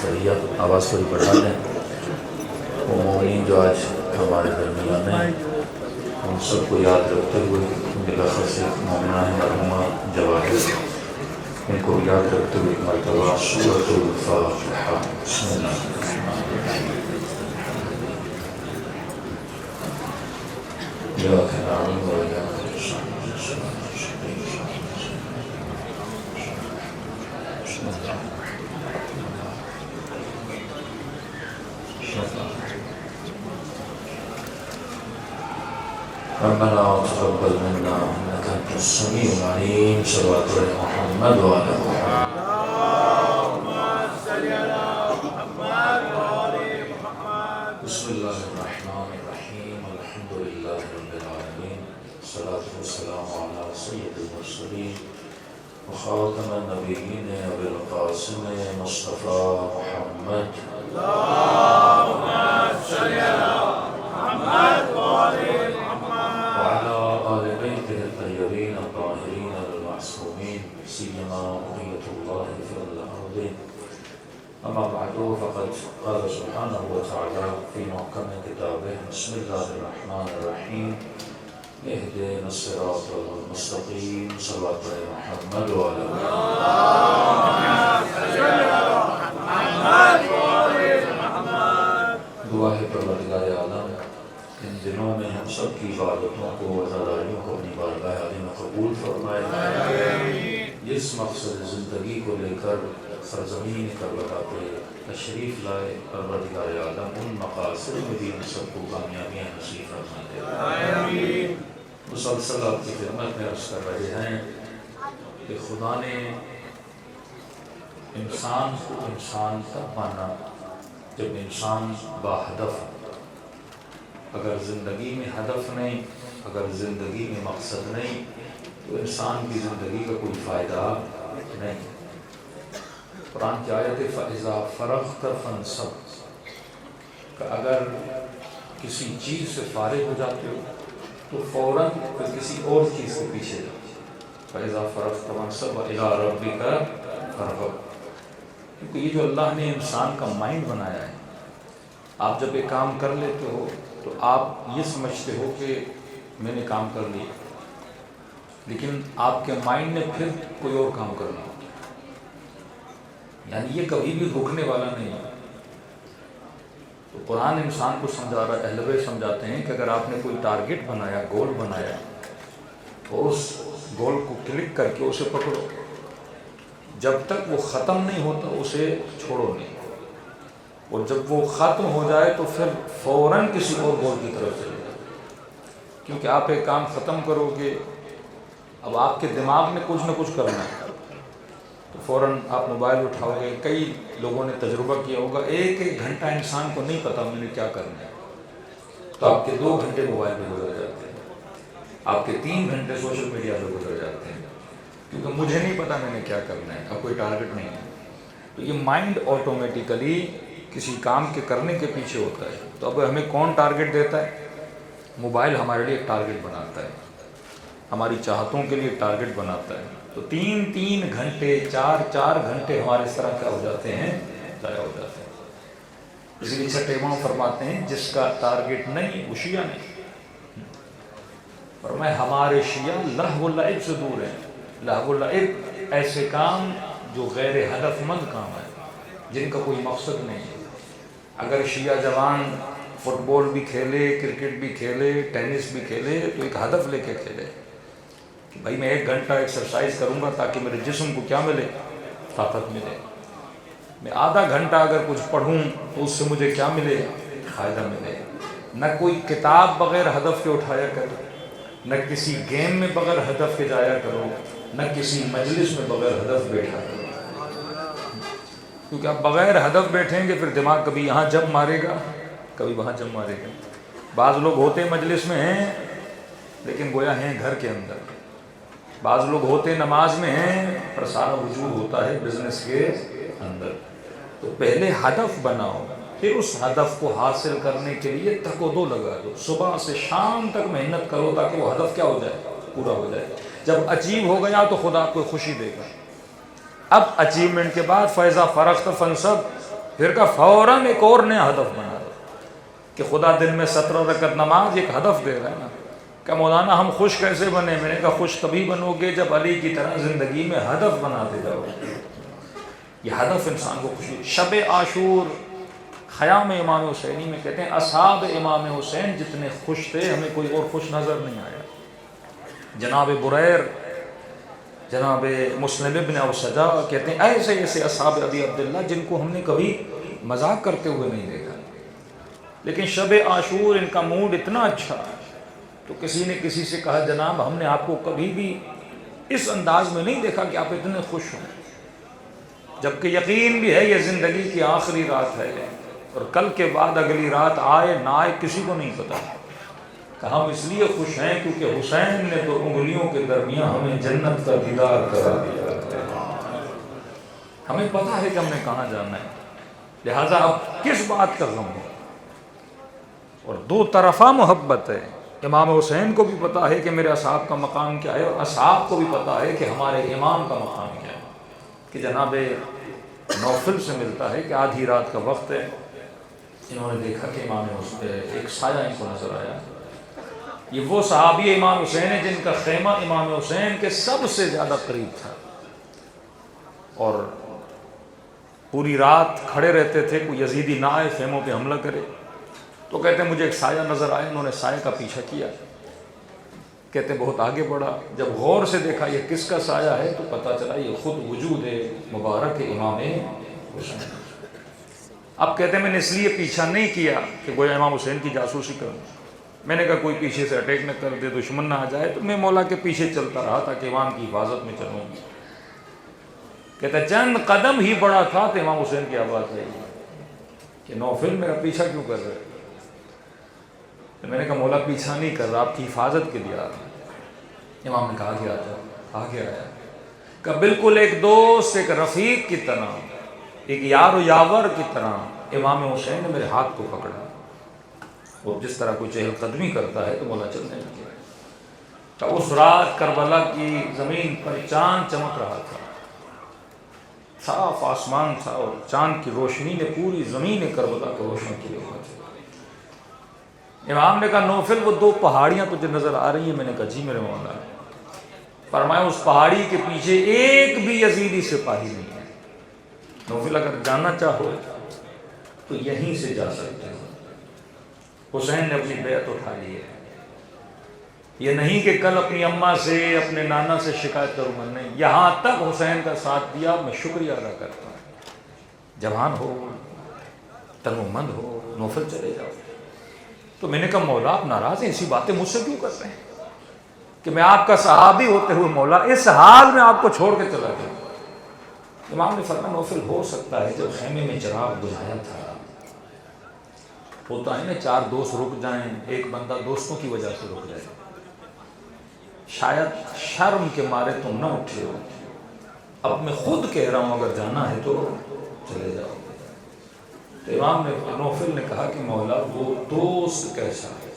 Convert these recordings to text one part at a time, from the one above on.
سریہ آواز تھوڑی بڑھا دیں. وہ مومنین جو آج ہمارے درمیان ہیں ان سب کو یاد رکھتے ہوئے بلاخص مومنہ مرحومہ جواہر ان کو یاد رکھتے ہوئے مرتبہ سورۃ الفاتحہ. بسم اللہ الرحمن الرحیم. إياك نعبد وإياك نستعين اهدنا الصراط المستقيم. بسم الله ربنا تقبل منا إنك أنت السميع العليم. صلوات على محمد وعلى محمد. بسم الله الرحمن الرحيم. الحمد لله رب العالمين. الصلاة والسلام على سيد المرسلين وخاتم النبيين أبي القاسم مصطفى محمد. اللهم صل على محمد وعلى آل بيته الطيبين الطاهرين المعصومين سيما بقية الله في الأرض. أما بعد فقد قال سبحانه وتعالى في محكم كتابه بسم الله الرحمن الرحيم اهدنا الصراط المستقيم. صلوات على محمد وعلى دعا ہے پروردگار عالم ان دنوں میں ہم سب کی عبادتوں کو عزاداریوں کو اپنی بارگاہ عالی میں قبول فرمائے. جس مقصد زندگی کو لے کر سرزمین کربلا پہ تشریف لائے پروردگار عالم ان مقاصد میں بھی ہم سب کو کامیابیاں نصیب فرمائے. مسلسل آپ کی خدمت میں عرض کر رہے ہیں کہ خدا نے انسان کو انسان تب مانا جب انسان باہدف. اگر زندگی میں ہدف نہیں، اگر زندگی میں مقصد نہیں تو انسان کی زندگی کا کوئی فائدہ نہیں. قرآن کی آیت فَإِذَا فَرَغْتَ فَانْصَبْ کہ اگر کسی چیز سے فارغ ہو جاتے ہو تو فوراً پھر کسی اور چیز کے پیچھے جاؤ. فَإِذَا فَرَغْتَ فَانْصَبْ وَإِلَىٰ رَبِّكَ فَارْغَب. کیونکہ یہ جو اللہ نے انسان کا مائنڈ بنایا ہے، آپ جب ایک کام کر لیتے ہو تو آپ یہ سمجھتے ہو کہ میں نے کام کر لیا، لیکن آپ کے مائنڈ نے پھر کوئی اور کام کرنا ہوتا ہے. یعنی یہ کبھی بھی رکنے والا نہیں ہے. تو قرآن انسان کو سمجھا رہا ہے، اہل بیت سمجھاتے ہیں کہ اگر آپ نے کوئی ٹارگٹ بنایا، گول بنایا تو اس گول کو کلک کر کے اسے پکڑو. جب تک وہ ختم نہیں ہوتا اسے چھوڑو نہیں، اور جب وہ ختم ہو جائے تو پھر فوراً کسی اور گول کی طرف چلے جائے. کیونکہ آپ ایک کام ختم کرو گے، اب آپ کے دماغ میں کچھ نہ کچھ کرنا ہے تو فوراً آپ موبائل اٹھاؤ گے. کئی لوگوں نے تجربہ کیا ہوگا، ایک ایک گھنٹہ انسان کو نہیں پتا میں نے کیا کرنا ہے، تو آپ کے 2 گھنٹے موبائل پہ گزر جاتے ہیں، آپ کے 3 گھنٹے سوشل میڈیا پہ گزر جاتے ہیں، کیونکہ مجھے نہیں پتا میں نے کیا کرنا ہے، اب کوئی ٹارگٹ نہیں ہے. تو یہ مائنڈ آٹومیٹیکلی کسی کام کے کرنے کے پیچھے ہوتا ہے. تو اب ہمیں کون ٹارگٹ دیتا ہے؟ موبائل ہمارے لیے ایک ٹارگٹ بناتا ہے، ہماری چاہتوں کے لیے ایک ٹارگٹ بناتا ہے. تو 3 گھنٹے 4 گھنٹے ہمارے اس طرح کیا ہو جاتے ہیں، ضائع ہو جاتے ہیں. اس لیے چھٹے امام فرماتے ہیں جس کا ٹارگٹ نہیں وہ شیعہ نہیں. فرمائے ہمارے شیعہ لہو و لعب سے دور ہیں. لہو و لعب ایسے کام جو غیر ہدف مند کام ہے، جن کا کوئی مقصد نہیں ہے. اگر شیعہ جوان فٹ بال بھی کھیلے، کرکٹ بھی کھیلے، ٹینس بھی کھیلے تو ایک ہدف لے کے کھیلے کہ بھائی میں 1 گھنٹہ ایکسرسائز کروں گا تاکہ میرے جسم کو کیا ملے، طاقت ملے. میں آدھا گھنٹہ اگر کچھ پڑھوں تو اس سے مجھے کیا ملے، فائدہ ملے. نہ کوئی کتاب بغیر ہدف کے اٹھایا کرو، نہ کسی گیم میں بغیر ہدف کے جایا کرو، نہ کسی مجلس میں بغیر ہدف بیٹھا کرو. کیونکہ آپ بغیر ہدف بیٹھیں گے پھر دماغ کبھی یہاں جب مارے گا، کبھی وہاں جب مارے گا. بعض لوگ ہوتے مجلس میں ہیں لیکن گویا ہیں گھر کے اندر. بعض لوگ ہوتے نماز میں ہیں پر سارا وجود ہوتا ہے بزنس کے اندر. تو پہلے ہدف بناؤ، پھر اس ہدف کو حاصل کرنے کے لیے تک و دو لگا دو. صبح سے شام تک محنت کرو تاکہ وہ ہدف کیا ہو جائے، پورا ہو جائے. جب اچیو ہو گیا تو خدا کو خوشی دے گا. اب اچیومنٹ کے بعد فیضا فرغت فانصب، پھر کہا فوراً ایک اور نیا ہدف بنا دو کہ خدا دن میں 17 رکعت نماز ایک ہدف دے رہا ہے نا. کہ مولانا ہم خوش کیسے بنے؟ میں نے کہا خوش تبھی بنو گے جب علی کی طرح زندگی میں ہدف بناتے جاؤ. یہ ہدف انسان کو خوشی. شب عاشور خیام امام حسینی میں کہتے ہیں اصحاب امام حسین جتنے خوش تھے ہمیں کوئی اور خوش نظر نہیں آیا. جناب بریر، جناب مسلم ابن اوسجا کہتے ہیں ایسے ایسے اصحاب ابی عبداللہ جن کو ہم نے کبھی مذاق کرتے ہوئے نہیں دیکھا، لیکن شب عاشور ان کا موڈ اتنا اچھا. تو کسی نے کسی سے کہا جناب ہم نے آپ کو کبھی بھی اس انداز میں نہیں دیکھا کہ آپ اتنے خوش ہوں، جبکہ یقین بھی ہے یہ زندگی کی آخری رات ہے اور کل کے بعد اگلی رات آئے نہ آئے کسی کو نہیں پتا. کہ ہم اس لیے خوش ہیں کیونکہ حسین نے تو انگلیوں کے درمیان ہمیں جنت کا دیدار کرا دیا. ہمیں پتا ہے کہ ہم نے کہاں جانا ہے، لہٰذا اب کس بات کا غم ہو. اور دو طرفہ محبت ہے. امام حسین کو بھی پتا ہے کہ میرے اصحاب کا مقام کیا ہے، اور اصحاب کو بھی پتا ہے کہ ہمارے امام کا مقام کیا ہے. کہ جناب نوفل سے ملتا ہے کہ آدھی رات کا وقت ہے، انہوں نے دیکھا کہ امام حسین ایک سایہ ان کو نظر آیا. یہ وہ صحابی امام حسین ہے جن کا خیمہ امام حسین کے سب سے زیادہ قریب تھا، اور پوری رات کھڑے رہتے تھے. کوئی یزیدی نہ آئے خیموں پہ حملہ کرے. تو کہتے ہیں مجھے ایک سایہ نظر آیا، انہوں نے سایہ کا پیچھا کیا. کہتے ہیں بہت آگے بڑھا، جب غور سے دیکھا یہ کس کا سایہ ہے تو پتہ چلا یہ خود وجود مبارک امام حسین. اب کہتے ہیں میں نے اس لیے پیچھا نہیں کیا کہ گویا امام حسین کی جاسوسی کروں. میں نے کہا کوئی پیچھے سے اٹیک نہ کر دے، دشمن نہ آ جائے. تو میں مولا کے پیچھے چلتا رہا تاکہ امام کی حفاظت میں چلوں. کہتا ہے چند قدم ہی بڑا تھا تو امام حسین کی آواز آئی کہ نوفل میرا پیچھا کیوں کر رہے؟ تو میں نے کہا مولا پیچھا نہیں کر رہا، آپ کی حفاظت کے لیے آ رہا. امام نے کہا آگے آ جاؤ. آگے آیا کہ بالکل ایک دوست، ایک رفیق کی طرح، ایک یار و یاور کی طرح امام حسین نے میرے ہاتھ کو پکڑا. وہ جس طرح کوئی چہل قدمی کرتا ہے تو مولا چلنے لگے. تو اس رات کربلا کی زمین پر چاند چمک رہا تھا، صاف آسمان تھا، اور چاند کی روشنی نے پوری زمین کربلا کو روشن کیا ہوا تھا. امام نے کہا نوفل وہ دو پہاڑیاں تجھے نظر آ رہی ہیں؟ میں نے کہا جی میرے مولا. فرمایا اس پہاڑی کے پیچھے ایک بھی یزیدی سپاہی نہیں ہے. نوفل اگر جانا چاہو تو یہیں سے جا سکتے ہو. حسین نے اپنی بیعت اٹھا لی ہے. یہ نہیں کہ کل اپنی اماں سے اپنے نانا سے شکایت کروں گا، نہیں، یہاں تک حسین کا ساتھ دیا. میں شکریہ ادا کرتا ہوں. جوان ہو، تنومند ہو، نوفل چلے جاؤ. تو میں نے کہا مولا آپ ناراض ہیں، ایسی باتیں مجھ سے کیوں کر رہے ہیں کہ میں آپ کا صحابی ہوتے ہوئے مولا اس حال میں آپ کو چھوڑ کے چلا گیا. امام نے فرمایا نوفل ہو سکتا ہے جب خیمے میں چراغ بجھایا تھا، ہوتا ہے نا 4 دوست رک جائیں، ایک بندہ دوستوں کی وجہ سے رک جائے، شاید شرم کے مارے تم نہ اٹھے ہو. اب میں خود کہہ رہا ہوں اگر جانا ہے تو چلے جاؤ. تو امام نے نوفل نے کہا کہ مولا وہ دوست کیسا ہے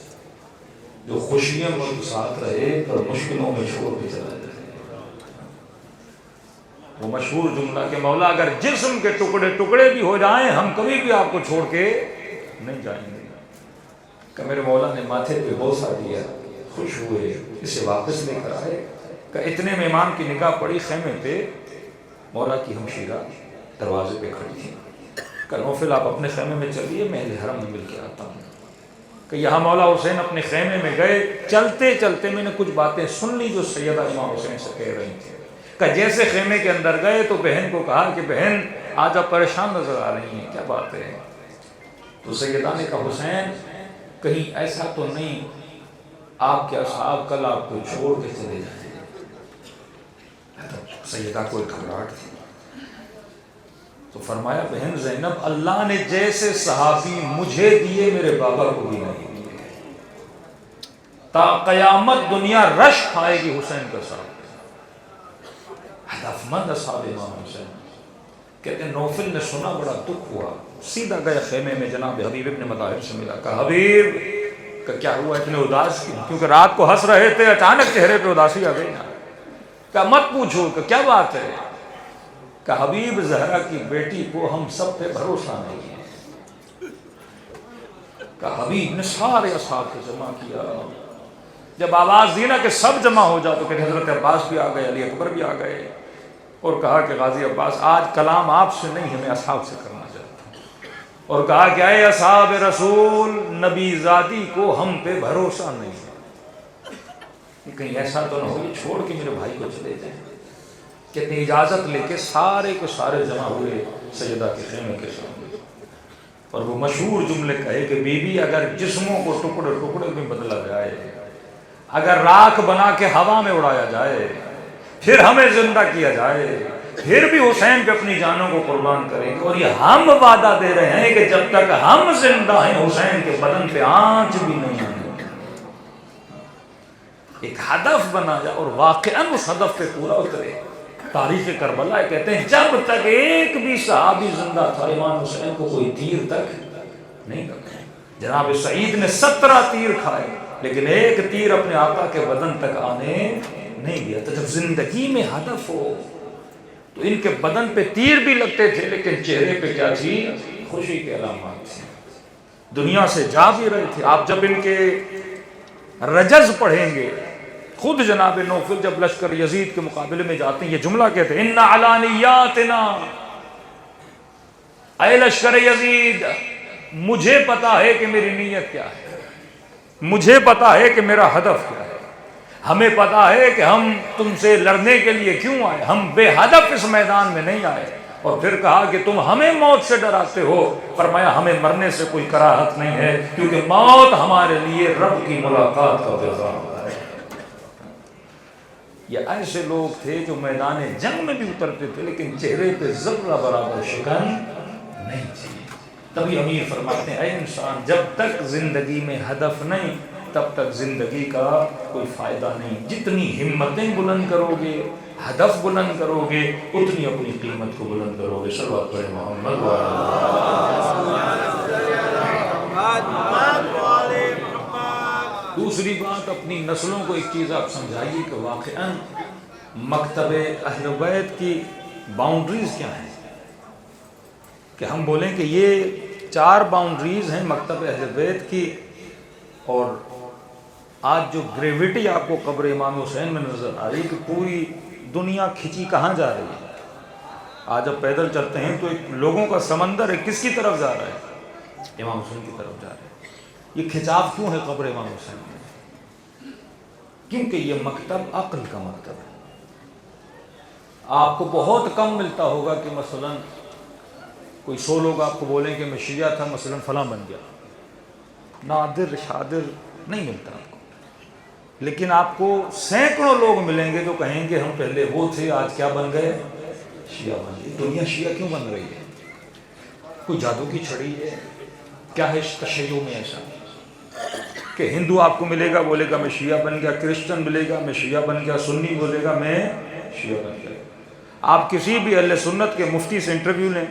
جو خوشیوں میں ساتھ رہے اور مشکلوں میں چھوڑ کے چلا جائے. وہ مشہور جملہ کہ مولا اگر جسم کے ٹکڑے ٹکڑے بھی ہو جائیں ہم کبھی بھی آپ کو چھوڑ کے نہیں جائیں گے. کہ میرے مولا نے ماتھے پہ بوسہ دیا، خوش ہوئے، اسے واپس لے کر آئے. کہ اتنے میں امام کی نگاہ پڑی خیمے پہ، مولا کی ہمشیرہ دروازے پہ کھڑی تھی. کہ نوفل آپ اپنے خیمے میں چلیے، میں اہل حرم میں مل کے آتا ہوں. کہ یہاں مولا حسین اپنے خیمے میں گئے. چلتے چلتے میں نے کچھ باتیں سن لی جو سیدہ امام حسین سے کہہ رہی تھیں. کہ جیسے خیمے کے اندر گئے تو بہن کو کہا کہ بہن آج آپ پریشان نظر آ رہی ہیں، کیا بات ہے؟ تو سیدہ نے کہا حسین کہیں ایسا تو نہیں آپ کے اصحاب کل آپ کو چھوڑ کے چلے جائیں؟ سیدہ کو ایک گھبراہٹ تھی. تو فرمایا بہن زینب اللہ نے جیسے صحابی مجھے دیے میرے بابا کو بھی نہیں دیے. تا قیامت دنیا رش کھائے گی حسین کا صاحب. ہدف مند اصحاب امام حسین. کہتے ہیں نوفل نے سنا، بڑا دکھ ہوا، سیدھا گیا خیمے میں، جناب حبیب ابن مطہر سے ملا. کہا حبیب کہ کیا ہوا اتنے اداس کیوں؟ کیونکہ رات کو ہنس رہے تھے، اچانک چہرے پہ اداسی آ گئی نا. کہ مت پوچھو کہ کیا بات ہے. کہ حبیب زہرا کی بیٹی کو ہم سب پہ بھروسہ نہیں ہے. کہ حبیب نے سارے اصحاب کو جمع کیا. جب آواز دی نا کہ سب جمع ہو جاؤ تو کہ حضرت عباس بھی آ گئے, علی اکبر بھی آ گئے, اور کہا کہ غازی عباس آج کلام آپ سے نہیں ہمیں اصحاب سے کرنا چاہتا ہوں. اور کہا کہ اے اصحاب رسول, نبی زادی کو ہم پہ بھروسہ نہیں ہے. کہیں ایسا تو نہ ہو کہ چھوڑ کے میرے بھائی کو چلے جائیں. کہتے اجازت لے کے سارے کے سارے جمع ہوئے سیدہ کے خیمے کے سامنے, اور وہ مشہور جملے کہے کہ بی بی اگر جسموں کو ٹکڑے ٹکڑے میں بدلا جائے, اگر راکھ بنا کے ہوا میں اڑایا جائے, پھر ہمیں زندہ کیا جائے, پھر بھی حسین پہ اپنی جانوں کو قربان کریں گے. اور یہ ہم وعدہ دے رہے ہیں کہ جب تک ہم زندہ ہیں حسین کے بدن پہ آنچ بھی نہیں آنے. ایک ہدف بنا جائے اور واقعاً اس ہدف پہ پورا اترے. تاریخ کربلا کہتے ہیں جب تک ایک بھی صحابی زندہ تھا امام حسین کو کوئی تیر تک نہیں لگا. جناب سعید نے 17 تیر کھائے لیکن ایک تیر اپنے آقا کے بدن تک آنے نہیں دیا. تو جب زندگی میں ہدف ہو تو ان کے بدن پہ تیر بھی لگتے تھے لیکن چہرے پہ کیا تھی؟ خوشی کے علامات تھی. دنیا سے جا بھی رہے تھے. آپ جب ان کے رجز پڑھیں گے, خود جناب نوفل جب لشکر یزید کے مقابلے میں جاتے ہیں یہ جملہ کہتے ہیں ان علانیاتنا, اے لشکر یزید مجھے پتا ہے کہ میری نیت کیا ہے, مجھے پتا ہے کہ میرا ہدف کیا ہے, ہمیں پتا ہے کہ ہم تم سے لڑنے کے لیے کیوں آئے, ہم بے ہدف اس میدان میں نہیں آئے. اور پھر کہا کہ تم ہمیں موت سے ڈراتے ہو. فرمایا ہمیں مرنے سے کوئی کراہت نہیں ہے کیونکہ موت ہمارے لیے رب کی ملاقات کا پیغام ہے. یہ ایسے لوگ تھے جو میدان جنگ میں بھی اترتے تھے لیکن چہرے پہ ذرہ برابر شکن نہیں تھی. تبھی امیر فرماتے ہیں اے انسان جب تک زندگی میں ہدف نہیں تب تک زندگی کا کوئی فائدہ نہیں. جتنی ہمتیں بلند کرو گے, ہدف بلند کرو گے, اتنی اپنی قیمت کو بلند کرو گے. صلوات پڑھیں محمد دوسری بات اپنی نسلوں کو ایک چیز آپ سمجھائیے کہ واقعاً مکتب اہل بیت کی باؤنڈریز کیا ہیں. کہ ہم بولیں کہ یہ 4 باؤنڈریز ہیں مکتب اہل بیت کی, اور آج جو گریویٹی آپ کو قبر امام حسین میں نظر آ رہی ہے کہ پوری دنیا کھچی کہاں جا رہی ہے. آج اب پیدل چلتے ہیں تو ایک لوگوں کا سمندر ہے, کس کی طرف جا رہا ہے؟ امام حسین کی طرف جا رہا ہے. یہ کھچاو کیوں ہے قبر امام حسین میں؟ کیونکہ یہ مکتب عقل کا مکتب ہے. آپ کو بہت کم ملتا ہوگا کہ مثلا کوئی 100 لوگ آپ کو بولیں کہ میں شیعہ تھا مثلا فلاں بن گیا. نادر شادر نہیں ملتا آپ کو. لیکن آپ کو سینکڑوں لوگ ملیں گے جو کہیں گے ہم پہلے وہ تھے آج کیا بن گئے؟ شیعہ بن گئے. دنیا شیعہ کیوں بن رہی ہے؟ کوئی جادو کی چھڑی ہے کیا ہے تشیع میں ایسا کہ ہندو آپ کو ملے گا بولے گا میں شیعہ بن گیا, کرسچن ملے گا میں شیعہ بن گیا, سنی بولے گا میں شیعہ بن گیا. آپ کسی بھی اہل سنت کے مفتی سے انٹرویو لیں,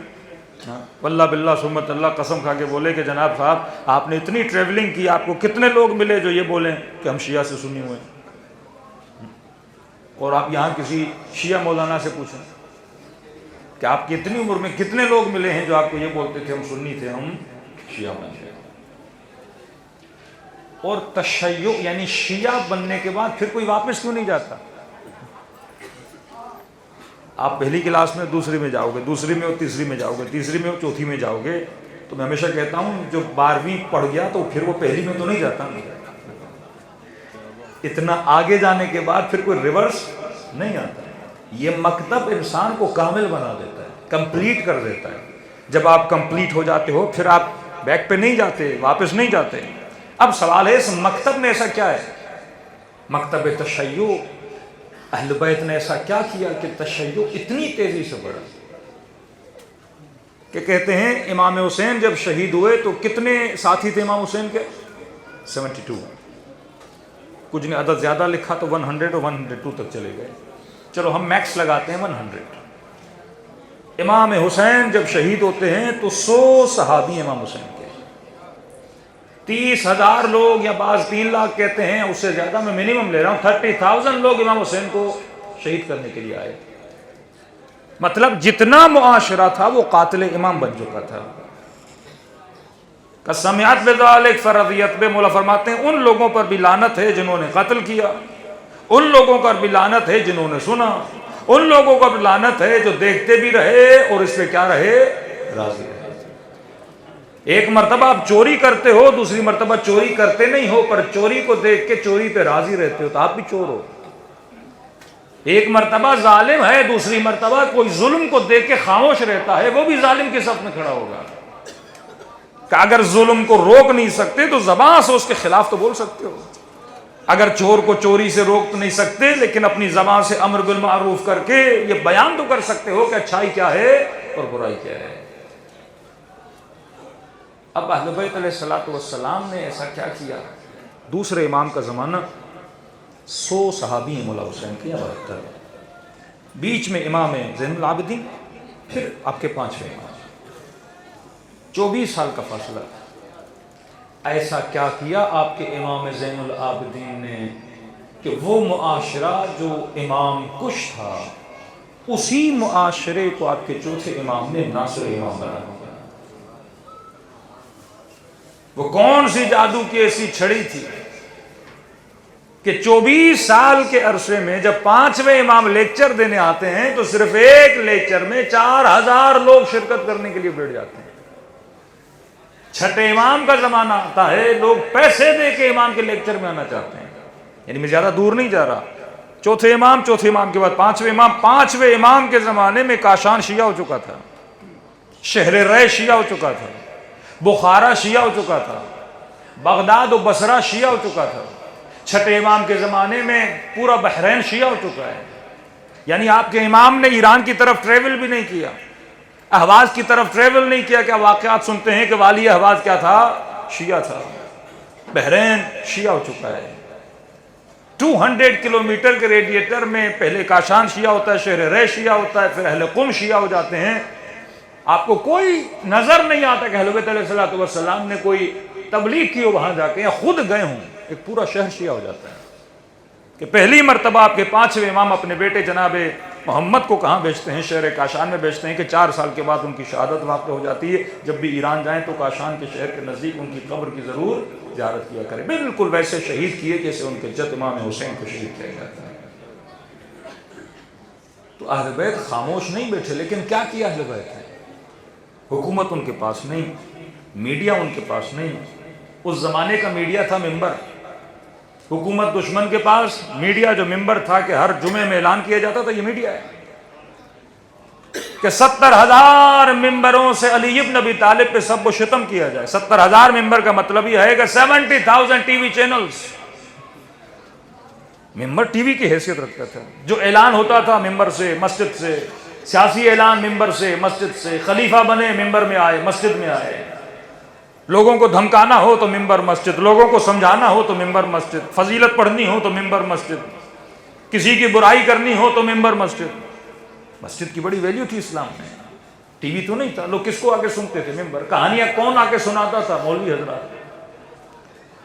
واللہ باللہ سمت اللہ قسم کھا کے بولے کہ جناب صاحب آپ نے اتنی ٹریولنگ کی, آپ کو کتنے لوگ ملے جو یہ بولیں کہ ہم شیعہ سے سنی ہوئے ہیں. اور آپ یہاں کسی شیعہ مولانا سے پوچھیں کہ آپ کی اتنی عمر میں کتنے لوگ ملے ہیں جو آپ کو یہ بولتے تھے ہم سنی تھے ہم شیعہ بن گئے. اور تشیع یعنی شیعہ بننے کے بعد پھر کوئی واپس کیوں نہیں جاتا؟ آپ پہلی کلاس میں دوسری میں جاؤ گے, دوسری میں اور تیسری میں جاؤ گے, تیسری میں اور چوتھی میں جاؤ گے, تو میں ہمیشہ کہتا ہوں جو 12ویں پڑھ گیا تو پھر وہ پہلی میں تو نہیں جاتا. اتنا آگے جانے کے بعد پھر کوئی ریورس نہیں آتا. یہ مکتب انسان کو کامل بنا دیتا ہے, کمپلیٹ کر دیتا ہے. جب آپ کمپلیٹ ہو جاتے ہو پھر آپ بیک پہ نہیں جاتے, واپس نہیں جاتے. اب سوال ہے اس مکتب میں ایسا کیا ہے؟ مکتب تشیع اہل بیت نے ایسا کیا کیا کہ تشیع اتنی تیزی سے بڑھا کہ کہتے ہیں امام حسین جب شہید ہوئے تو کتنے ساتھی تھے امام حسین کے؟ 72. کچھ نے عدد زیادہ لکھا تو 100 اور 102 تک چلے گئے. چلو ہم میکس لگاتے ہیں 100. امام حسین جب شہید ہوتے ہیں تو 100 صحابی امام حسین کے, 30,000 لوگ یا بعض 3 لاکھ کہتے ہیں, اس سے زیادہ میں منیمم لے رہا ہوں, 30,000 لوگ امام حسین کو شہید کرنے کے لیے آئے. مطلب جتنا معاشرہ تھا وہ قاتل امام بن چکا تھا. قسمیات بذالک فرضیت بے، مولا فرماتے ہیں ان لوگوں پر بھی لعنت ہے جنہوں نے قتل کیا، ان لوگوں پر بھی لعنت ہے جنہوں نے سنا، ان لوگوں پر بھی لعنت ہے جو دیکھتے بھی رہے اور اس پہ کیا رہے، راضی رہے. ایک مرتبہ آپ چوری کرتے ہو، دوسری مرتبہ چوری کرتے نہیں ہو، پر چوری کو دیکھ کے چوری پہ راضی رہتے ہو تو آپ بھی چور ہو. ایک مرتبہ ظالم ہے، دوسری مرتبہ کوئی ظلم کو دیکھ کے خاموش رہتا ہے، وہ بھی ظالم کے صف میں کھڑا ہوگا. کہ اگر ظلم کو روک نہیں سکتے تو زبان سے اس کے خلاف تو بول سکتے ہو. اگر چور کو چوری سے روک تو نہیں سکتے، لیکن اپنی زبان سے امر بالمعروف کر کے یہ بیان تو کر سکتے ہو کہ اچھائی کیا ہے اور برائی کیا ہے. اب اہل بیت علیہ الصلوۃ والسلام نے ایسا کیا کیا؟ دوسرے امام کا زمانہ 100 صحابی ہیں مولا حسین کے، 72 بیچ میں امام زین العابدین، پھر آپ کے 5ویں امام، 24 سال کا فاصلہ. ایسا کیا کیا آپ کے امام زین العابدین نے کہ وہ معاشرہ جو امام کش تھا اسی معاشرے کو آپ کے چوتھے امام نے ناصر امام بنا دیا. وہ کون سی جادو کی ایسی چھڑی تھی کہ 24 سال کے عرصے میں جب 5ویں امام لیکچر دینے آتے ہیں تو صرف ایک لیکچر میں 4000 لوگ شرکت کرنے کے لیے بیٹھ جاتے ہیں. چھٹے امام کا زمانہ آتا ہے، لوگ پیسے دے کے امام کے لیکچر میں آنا چاہتے ہیں. یعنی میں زیادہ دور نہیں جا رہا، چوتھے امام کے بعد 5ویں امام کے زمانے میں کاشان شیعہ ہو چکا تھا، شہر رے شیعہ ہو چکا تھا، بخارا شیعہ ہو چکا تھا، بغداد و بصرہ شیعہ ہو چکا تھا. چھٹے امام کے زمانے میں پورا بحرین شیعہ ہو چکا ہے. یعنی آپ کے امام نے ایران کی طرف ٹریول بھی نہیں کیا، اہواز کی طرف ٹریول نہیں کیا. کیا واقعات سنتے ہیں کہ والی اہواز کیا تھا؟ شیعہ تھا. بحرین شیعہ ہو چکا ہے. 200 کلومیٹر کے ریڈیٹر میں پہلے کاشان شیعہ ہوتا ہے، شہر رے شیعہ ہوتا ہے، پھر اہل قم شیعہ ہو جاتے ہیں. آپ کو کوئی نظر نہیں آتا کہ اہل بیت علیہ الصلوۃ والسلام نے کوئی تبلیغ کی ہو وہاں جا کے یا خود گئے ہوں. ایک پورا شہر شیعہ ہو جاتا ہے کہ پہلی مرتبہ آپ کے 5ویں امام اپنے بیٹے جناب محمد کو کہاں بھیجتے ہیں؟ شہر کاشان میں بھیجتے ہیں کہ 4 سال کے بعد ان کی شہادت واقع ہو جاتی ہے. جب بھی ایران جائیں تو کاشان کے شہر کے نزدیک ان کی قبر کی ضرور زیارت کیا کریں. بالکل ویسے شہید کیے جیسے ان کے جد امام حسین کو شہید کیا جاتا ہے. تو اہل بیت خاموش نہیں بیٹھے، لیکن کیا کیا اہل بیت نے؟ حکومت ان کے پاس نہیں، میڈیا ان کے پاس نہیں. اس زمانے کا میڈیا تھا ممبر. حکومت دشمن کے پاس میڈیا جو ممبر تھا کہ ہر جمعے میں اعلان کیا جاتا تھا، یہ میڈیا ہے کہ 70,000 ممبروں سے علی ابن ابی طالب پہ سب و شتم کیا جائے. 70,000 ممبر کا مطلب یہ ہے کہ 70,000 ٹی وی چینلز. ممبر ٹی وی کی حیثیت رکھتا تھا. جو اعلان ہوتا تھا ممبر سے، مسجد سے، سیاسی اعلان ممبر سے، مسجد سے، خلیفہ بنے ممبر میں آئے، مسجد میں آئے. لوگوں کو دھمکانا ہو تو ممبر مسجد، لوگوں کو سمجھانا ہو تو ممبر مسجد، فضیلت پڑھنی ہو تو ممبر مسجد، کسی کی برائی کرنی ہو تو ممبر مسجد. مسجد کی بڑی ویلیو تھی اسلام میں. ٹی وی تو نہیں تھا. لوگ کس کو آ کے سنتے تھے؟ ممبر. کہانیاں کون آ کے سناتا تھا؟ مولوی حضرات.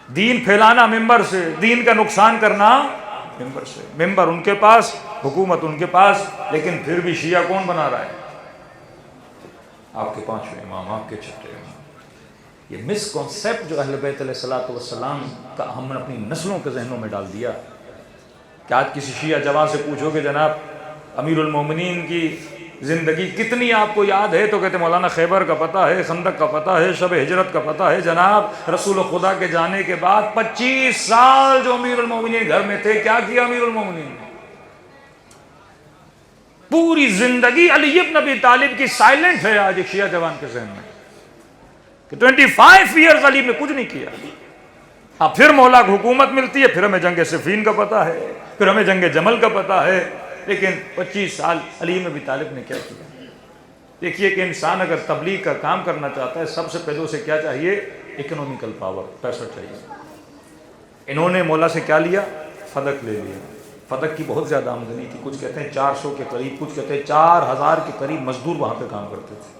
دین پھیلانا ممبر سے، دین کا نقصان کرنا ممبر سے. ممبر ان کے پاس، حکومت ان کے پاس، لیکن پھر بھی شیعہ کون بنا رہا ہے؟ آپ کے 5ویں امام، آپ کے چھٹے امام. یہ مس کانسیپٹ جو اہل بیت علیہ الصلوۃ والسلام کا ہم نے اپنی نسلوں کے ذہنوں میں ڈال دیا کہ آج کسی شیعہ جوان سے پوچھو کہ جناب امیر المومنین کی زندگی کتنی آپ کو یاد ہے تو کہتے مولانا خیبر کا پتہ ہے، خندق کا پتہ ہے، شب ہجرت کا پتہ ہے. جناب رسول خدا کے جانے کے بعد 25 سال جو امیر المومنین گھر میں تھے، کیا کیا امیر المومنین نے؟ پوری زندگی علی ابن ابی طالب کی سائلنٹ ہے آج ایک شیعہ جوان کے ذہن میں کہ 25 ایئرز علی نے کچھ نہیں کیا. اب پھر مولا کو حکومت ملتی ہے، پھر ہمیں جنگ صفین کا پتہ ہے، پھر ہمیں جنگ جمل کا پتہ ہے، لیکن 25 سال علی ابن ابی طالب نے کیا کیا؟ دیکھیے کہ انسان اگر تبلیغ کا کام کرنا چاہتا ہے، سب سے پہلے اسے کیا چاہیے؟ اکنومیکل پاور، پیسہ چاہیے. انہوں نے مولا سے کیا لیا؟ فدق لے لیا. فدق کی بہت زیادہ آمدنی تھی. کچھ کہتے ہیں 400 کے قریب، کچھ کہتے ہیں 4000 کے قریب مزدور وہاں پہ کام کرتے تھے.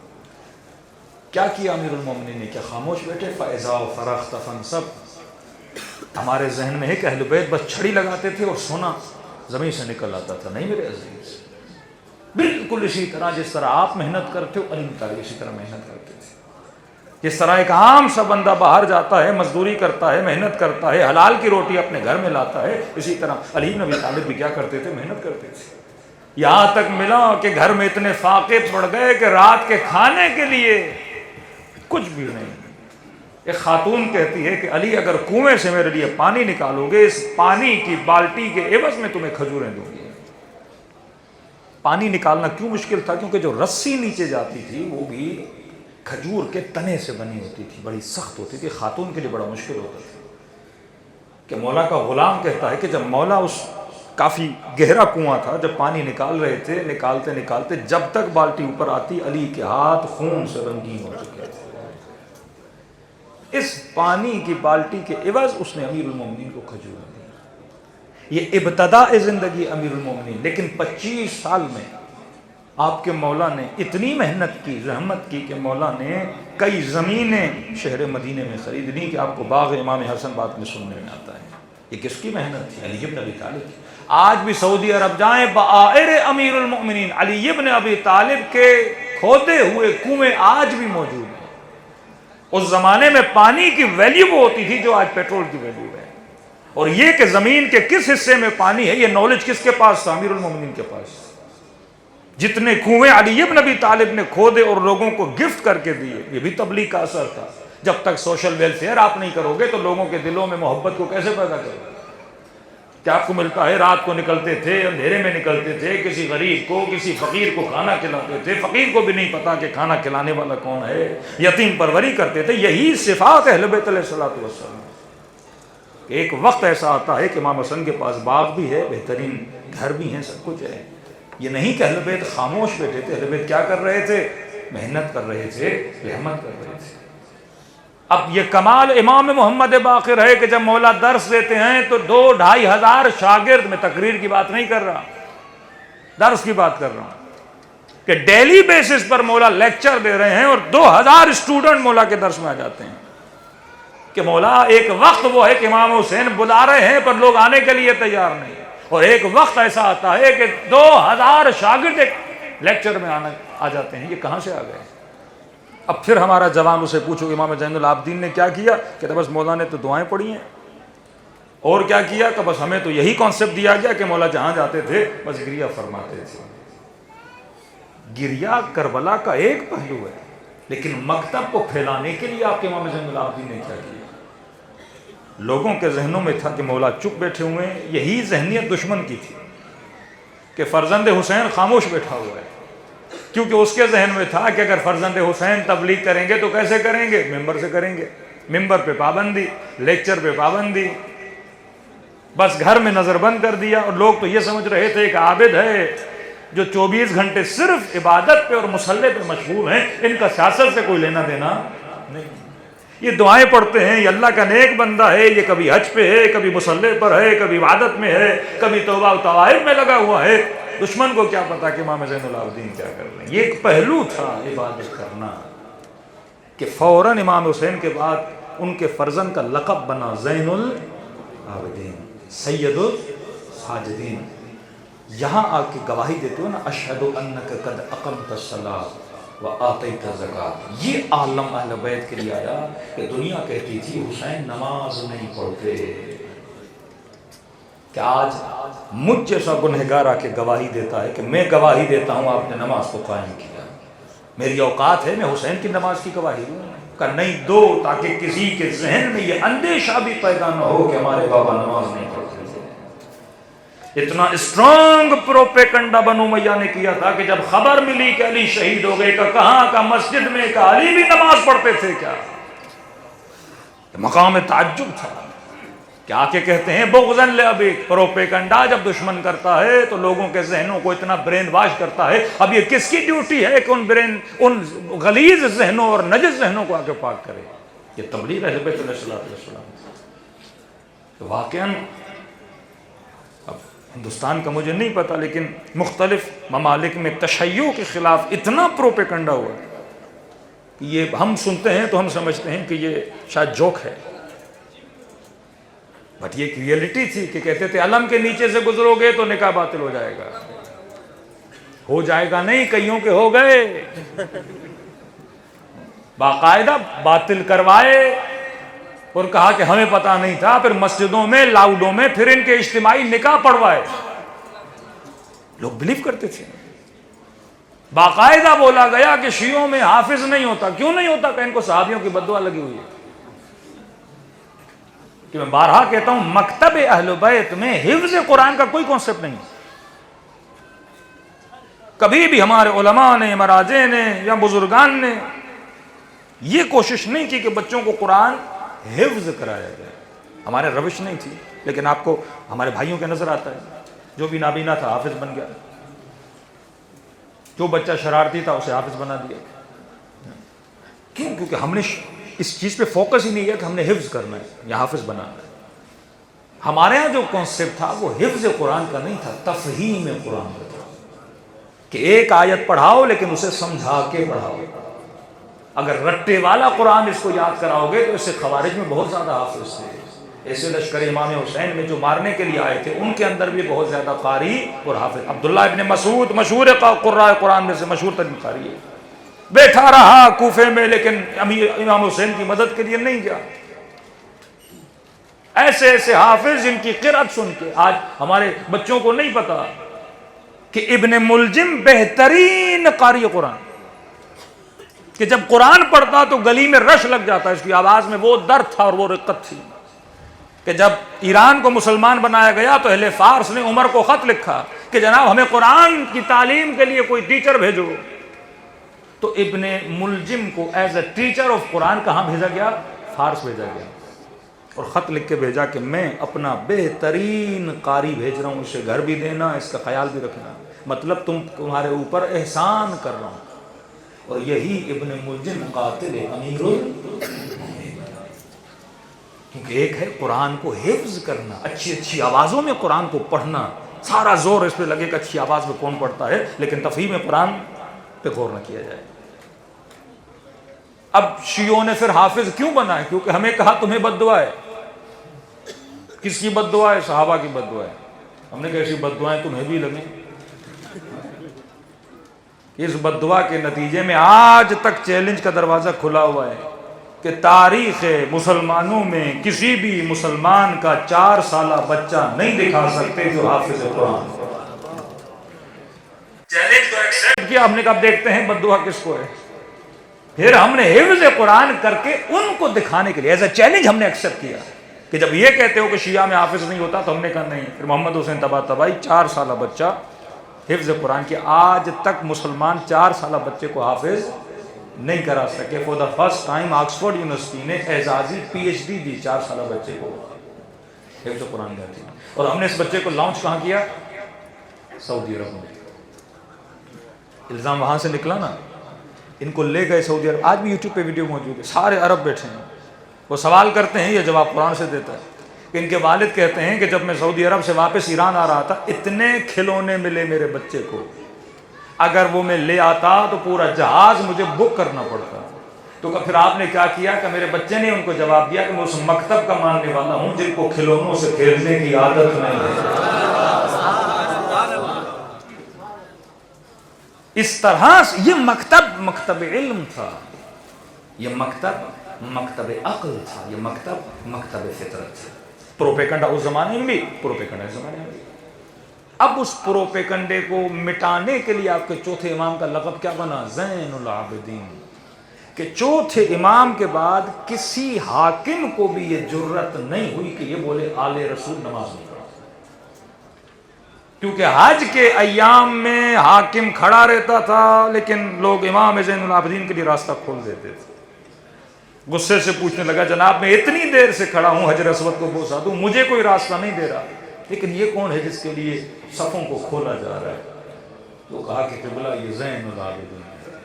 کیا کیا امیر المومنین نے؟ کیا خاموش بیٹھے؟ فَإِذَا فَرَغْتَ فَانْصَبْ. ہمارے ذہن میں ہے کہ اہل بیت بس چھڑی لگاتے تھے اور سونا زمین سے نکل آتا تھا. نہیں میرے عزیز، بالکل اسی طرح جس طرح آپ محنت کرتے ہو، علی بن طالب اسی طرح محنت کرتے تھے. جس طرح ایک عام سا بندہ باہر جاتا ہے، مزدوری کرتا ہے، محنت کرتا ہے، حلال کی روٹی اپنے گھر میں لاتا ہے، اسی طرح علی بن ابی طالب بھی کیا کرتے تھے؟ محنت کرتے تھے. یہاں تک ملا کہ گھر میں اتنے فاقے پڑ گئے کہ رات کے کھانے کے لیے کچھ بھی نہیں. ایک خاتون کہتی ہے کہ علی اگر کنویں سے میرے لیے پانی نکالو گے، اس پانی کی بالٹی کے عوض میں تمہیں کھجوریں دوں گی. پانی نکالنا کیوں مشکل تھا؟ کیونکہ جو رسی نیچے جاتی تھی وہ بھی کھجور کے تنے سے بنی ہوتی تھی، بڑی سخت ہوتی تھی. خاتون کے لیے بڑا مشکل ہوتا تھا. کہ مولا کا غلام کہتا ہے کہ جب مولا اس کافی گہرا کنواں تھا، جب پانی نکال رہے تھے، نکالتے نکالتے جب تک بالٹی اوپر آتی علی کے ہاتھ خون سے رنگین ہو چکے تھے. اس پانی کی بالٹی کے عوض اس نے امیر المومنین کو کھجور دی. یہ ابتداء زندگی امیر المومنین. لیکن 25 سال میں آپ کے مولا نے اتنی محنت کی، زحمت کی کہ مولا نے کئی زمینیں شہر مدینے میں خرید لی. کہ آپ کو باغ امام حسن بات میں سننے میں آتا ہے. یہ کس کی محنت تھی؟ علی بن ابی طالب کی. آج بھی سعودی عرب جائیں، بآئر امیر المؤمنین علی بن ابی طالب کے کھودے ہوئے کنویں آج بھی موجود ہیں. اس زمانے میں پانی کی ویلیو وہ ہوتی تھی جو آج پیٹرول کی ویلیو ہے. اور یہ کہ زمین کے کس حصے میں پانی ہے، یہ نالج کس کے پاس تھا؟ امیر المومنین کے پاس. جتنے کنویں علی بن ابی طالب نے کھودے اور لوگوں کو گفٹ کر کے دیے، یہ بھی تبلیغ کا اثر تھا. جب تک سوشل ویلفیئر آپ نہیں کرو گے تو لوگوں کے دلوں میں محبت کو کیسے پیدا کرو گے؟ کیا آپ کو ملتا ہے؟ رات کو نکلتے تھے، اندھیرے میں نکلتے تھے، کسی غریب کو، کسی فقیر کو کھانا کھلاتے تھے. فقیر کو بھی نہیں پتا کہ کھانا کھلانے والا کون ہے. یتیم پروری کرتے تھے. یہی صفات اہل بیت علیہ الصلوۃ والسلام. ایک وقت ایسا آتا ہے کہ امام حسن کے پاس باغ بھی ہے، بہترین گھر بھی ہیں، سب کچھ ہے. یہ نہیں کہ اہل بیت خاموش بیٹھے تھے. اہل بیت کیا کر رہے تھے؟ محنت کر رہے تھے، رحمت کر رہے تھے. اب یہ کمال امام محمد باقر ہے کہ جب مولا درس دیتے ہیں تو 2-2.5 ہزار شاگرد، میں تقریر کی بات نہیں کر رہا، درس کی بات کر رہا ہوں، کہ ڈیلی بیسس پر مولا لیکچر دے رہے ہیں اور 2000 اسٹوڈنٹ مولا کے درس میں آ جاتے ہیں. کہ مولا ایک وقت وہ ہے کہ امام حسین بلا رہے ہیں پر لوگ آنے کے لیے تیار نہیں. اور ایک وقت ایسا آتا ہے کہ 2000 شاگرد ایک لیکچر میں آ جاتے ہیں. یہ کہاں سے آ گئے؟ اب پھر ہمارا جوان اسے پوچھو امام زین العابدین نے کیا کیا؟ کہ بس مولا نے تو دعائیں پڑھی ہیں. اور کیا کیا؟ کہ بس ہمیں تو یہی کانسیپٹ دیا گیا کہ مولا جہاں جاتے تھے بس گریہ فرماتے تھے. گریہ کربلا کا ایک پہلو ہے، لیکن مکتب کو پھیلانے کے لیے آپ کے امام زین العابدین نے کیا کیا؟ لوگوں کے ذہنوں میں تھا کہ مولا چپ بیٹھے ہوئے ہیں. یہی ذہنیت دشمن کی تھی کہ فرزند حسین خاموش بیٹھا ہوا ہے. کیونکہ اس کے ذہن میں تھا کہ اگر فرزند حسین تبلیغ کریں گے تو کیسے کریں گے؟ ممبر سے کریں گے. ممبر پہ پابندی، لیکچر پہ پابندی، بس گھر میں نظر بند کر دیا. اور لوگ تو یہ سمجھ رہے تھے کہ عابد ہے جو 24 گھنٹے صرف عبادت پہ اور مصلی پہ مشغول ہیں، ان کا سیاست سے کوئی لینا دینا نہیں. یہ دعائیں پڑھتے ہیں، یہ اللہ کا نیک بندہ ہے، یہ کبھی حج پہ ہے، کبھی مصلی پر ہے، کبھی عبادت میں ہے، کبھی توبہ و طوائف میں لگا ہوا ہے. دشمن کو کیا پتا کہ امام زین العابدین کیا کر رہے ہیں. یہ ایک پہلو تھا عبادت کرنا کہ فوراً امام حسین کے بعد ان کے فرزند کا لقب بنا زین العابدین، سید الساجدین. یہاں آ کے گواہی دیتے ہو نا، اشہد انک قد اقمت الصلاۃ وآتیت الزکاۃ. یہ عالم اہل بیت کے لیے آیا کہ دنیا کہتی تھی حسین نماز نہیں پڑھتے، کہ آج مجھ جیسا گنہگار آ کے گواہی دیتا ہے کہ میں گواہی دیتا ہوں آپ نے نماز کو قائم کیا. میری اوقات ہے میں حسین کی نماز کی گواہی دوں. کہ نہیں دو، تاکہ کسی کے ذہن میں یہ اندیشہ بھی پیدا نہ ہو کہ ہمارے بابا نماز نہیں پڑھتے. اتنا اسٹرانگ پروپیگنڈا بنو امیہ نے کیا تھا کہ جب خبر ملی کہ علی شہید ہو گئے، کہ کہاں کا مسجد میں، کہ علی بھی نماز پڑھتے تھے کیا؟ مقام تعجب تھا کہ آ کے کہتے ہیں بغضاً لأبی. پروپیگنڈا جب دشمن کرتا ہے تو لوگوں کے ذہنوں کو اتنا برین واش کرتا ہے. اب یہ کس کی ڈیوٹی ہے کہ ان غلیظ ذہنوں اور نجس ذہنوں کو آ کے پاک کرے؟ یہ تبلیغ اہل بیت علیہ السلام. تو واقعاً اب ہندوستان کا مجھے نہیں پتا، لیکن مختلف ممالک میں تشیع کے خلاف اتنا پروپیگنڈا ہوا کہ یہ ہم سنتے ہیں تو ہم سمجھتے ہیں کہ یہ شاید جوک ہے، بٹ یہ ایک ریئلٹی تھی. کہ کہتے تھے علم کے نیچے سے گزرو گے تو نکاح باطل ہو جائے گا. ہو جائے گا نہیں، کئیوں کے ہو گئے، باقاعدہ باطل کروائے اور کہا کہ ہمیں پتا نہیں تھا، پھر مسجدوں میں لاؤڈوں میں پھر ان کے اجتماعی نکاح پڑھوائے. لوگ بلیو کرتے تھے. باقاعدہ بولا گیا کہ شیعوں میں حافظ نہیں ہوتا. کیوں نہیں ہوتا؟ کہ ان کو صحابیوں کی بددعا لگی ہوئی ہے. کہ میں بارہا کہتا ہوں مکتب اہل بیت میں حفظ قرآن کا کوئی کانسیپٹ نہیں. کبھی بھی ہمارے علماء نے، مراجع نے یا بزرگان نے یہ کوشش نہیں کی کہ بچوں کو قرآن حفظ کرایا جائے. ہمارے روش نہیں تھی. لیکن آپ کو ہمارے بھائیوں کے نظر آتا ہے، جو بھی نابینا تھا حافظ بن گیا، جو بچہ شرارتی تھا اسے حافظ بنا دیا. کیوں؟ کیونکہ ہم نے اس چیز پہ فوکس ہی نہیں کیا کہ ہم نے حفظ کرنا ہے یا حافظ بنانا ہے. ہمارے ہاں جو کانسیپٹ تھا وہ حفظ قرآن کا نہیں تھا، تفہیم قرآن کا تھا. کہ ایک آیت پڑھاؤ لیکن اسے سمجھا کے پڑھاؤ. اگر رٹے والا قرآن اس کو یاد کراؤ گے تو اس سے خوارج میں بہت زیادہ حافظ تھے. ایسے لشکر امام حسین میں جو مارنے کے لیے آئے تھے ان کے اندر بھی بہت زیادہ قاری اور حافظ. عبداللہ ابن مسعود مشہور قراء قرآن میں سے مشہور ترین قاری ہے. بیٹھا رہا کوفے میں لیکن امام حسین کی مدد کے لیے نہیں گیا. ایسے ایسے حافظ جن کی قرأت سن کے آج ہمارے بچوں کو نہیں پتا کہ ابن ملجم بہترین قاری قرآن، کہ جب قرآن پڑھتا تو گلی میں رش لگ جاتا. اس کی آواز میں وہ درد تھا اور وہ رقت تھی کہ جب ایران کو مسلمان بنایا گیا تو اہل فارس نے عمر کو خط لکھا کہ جناب ہمیں قرآن کی تعلیم کے لیے کوئی ٹیچر بھیجو. تو ابن ملجم کو ایز اے ٹیچر آف قرآن کہاں بھیجا گیا؟ فارس بھیجا گیا. اور خط لکھ کے بھیجا کہ میں اپنا بہترین قاری بھیج رہا ہوں، اسے گھر بھی دینا، اس کا خیال بھی رکھنا، مطلب تمہارے اوپر احسان کر رہا ہوں. اور یہی ابن ملجم قاتل امیر کیونکہ ایک ہے قرآن کو حفظ کرنا، اچھی اچھی آوازوں میں قرآن کو پڑھنا. سارا زور اس پہ لگے کہ اچھی آواز میں کون پڑھتا ہے، لیکن تفہیم قرآن پہ غور نہ کیا جائے. اب شیعوں نے پھر حافظ کیوں بنا ہے؟ کیونکہ ہمیں کہا تمہیں بد دعا ہے. کس کی بد دعا ہے؟ صحابہ کی بد دعا ہے. ہم نے کہا ایسی بد دعائیں تمہیں بھی لگیں. اس بد دعا کے نتیجے میں آج تک چیلنج کا دروازہ کھلا ہوا ہے کہ تاریخ مسلمانوں میں کسی بھی مسلمان کا 4 سالہ بچہ نہیں دکھا سکتے جو حافظ قرآن. چیلنج کو ایکسپٹ کیا. ہم نے کہا دیکھتے ہیں بد دعا کس کو ہے. پھر ہم نے حفظ قرآن کر کے ان کو دکھانے کے لیے ایز اے چیلنج ہم نے ایکسپٹ کیا کہ جب یہ کہتے ہو کہ شیعہ میں حافظ نہیں ہوتا تو ہم نے کہا نہیں. پھر محمد حسین طباطبائی 4 سالہ بچہ حفظ قرآن کی، آج تک مسلمان 4 سالہ بچے کو حافظ نہیں کرا سکے. For the first time Oxford university نے اعزازی PhD دی 4 سالہ بچے کو حفظ قرآن کا. اور ہم نے اس بچے کو لانچ کہاں کیا؟ سعودی عرب میں. الزام وہاں سے نکلا نا. ان کو لے گئے سعودی عرب. آج بھی یوٹیوب پہ ویڈیو موجود ہے، سارے عرب بیٹھے ہیں. وہ سوال کرتے ہیں، یہ جواب قرآن سے دیتا ہے کہ ان کے والد کہتے ہیں کہ جب میں سعودی عرب سے واپس ایران آ رہا تھا اتنے کھلونے ملے میرے بچے کو، اگر وہ میں لے آتا تو پورا جہاز مجھے بک کرنا پڑتا. تو پھر آپ نے کیا کیا کہ میرے بچے نے ان کو جواب دیا کہ میں اس مکتب کا ماننے والا ہوں جن کو کھلونوں سے کھیلنے کی عادت نہیں ہے. اس طرح یہ مکتب علم تھا، یہ مکتب عقل تھا، یہ مکتب فطرت تھا. پروپیگنڈا اس زمانے میں بھی، پروپیگنڈا اس زمانے میں بھی. اب اس پروپیگنڈے کو مٹانے کے لیے آپ کے چوتھے امام کا لقب کیا بنا؟ زین العابدین. کہ چوتھے امام کے بعد کسی حاکم کو بھی یہ جرت نہیں ہوئی کہ یہ بولے آل رسول نماز نہیں پڑھا. کیونکہ حج کے ایام میں حاکم کھڑا رہتا تھا لیکن لوگ امام زین العابدین کے لیے راستہ کھول دیتے تھے. غصے سے پوچھنے لگا جناب میں اتنی دیر سے کھڑا ہوں حجر اسود کو بوسا دوں، مجھے کوئی راستہ نہیں دے رہا، لیکن یہ کون ہے جس کے لیے صفوں کو کھولا جا رہا ہے؟ تو کہا کہ قبلہ یہ زین العابدین ہے،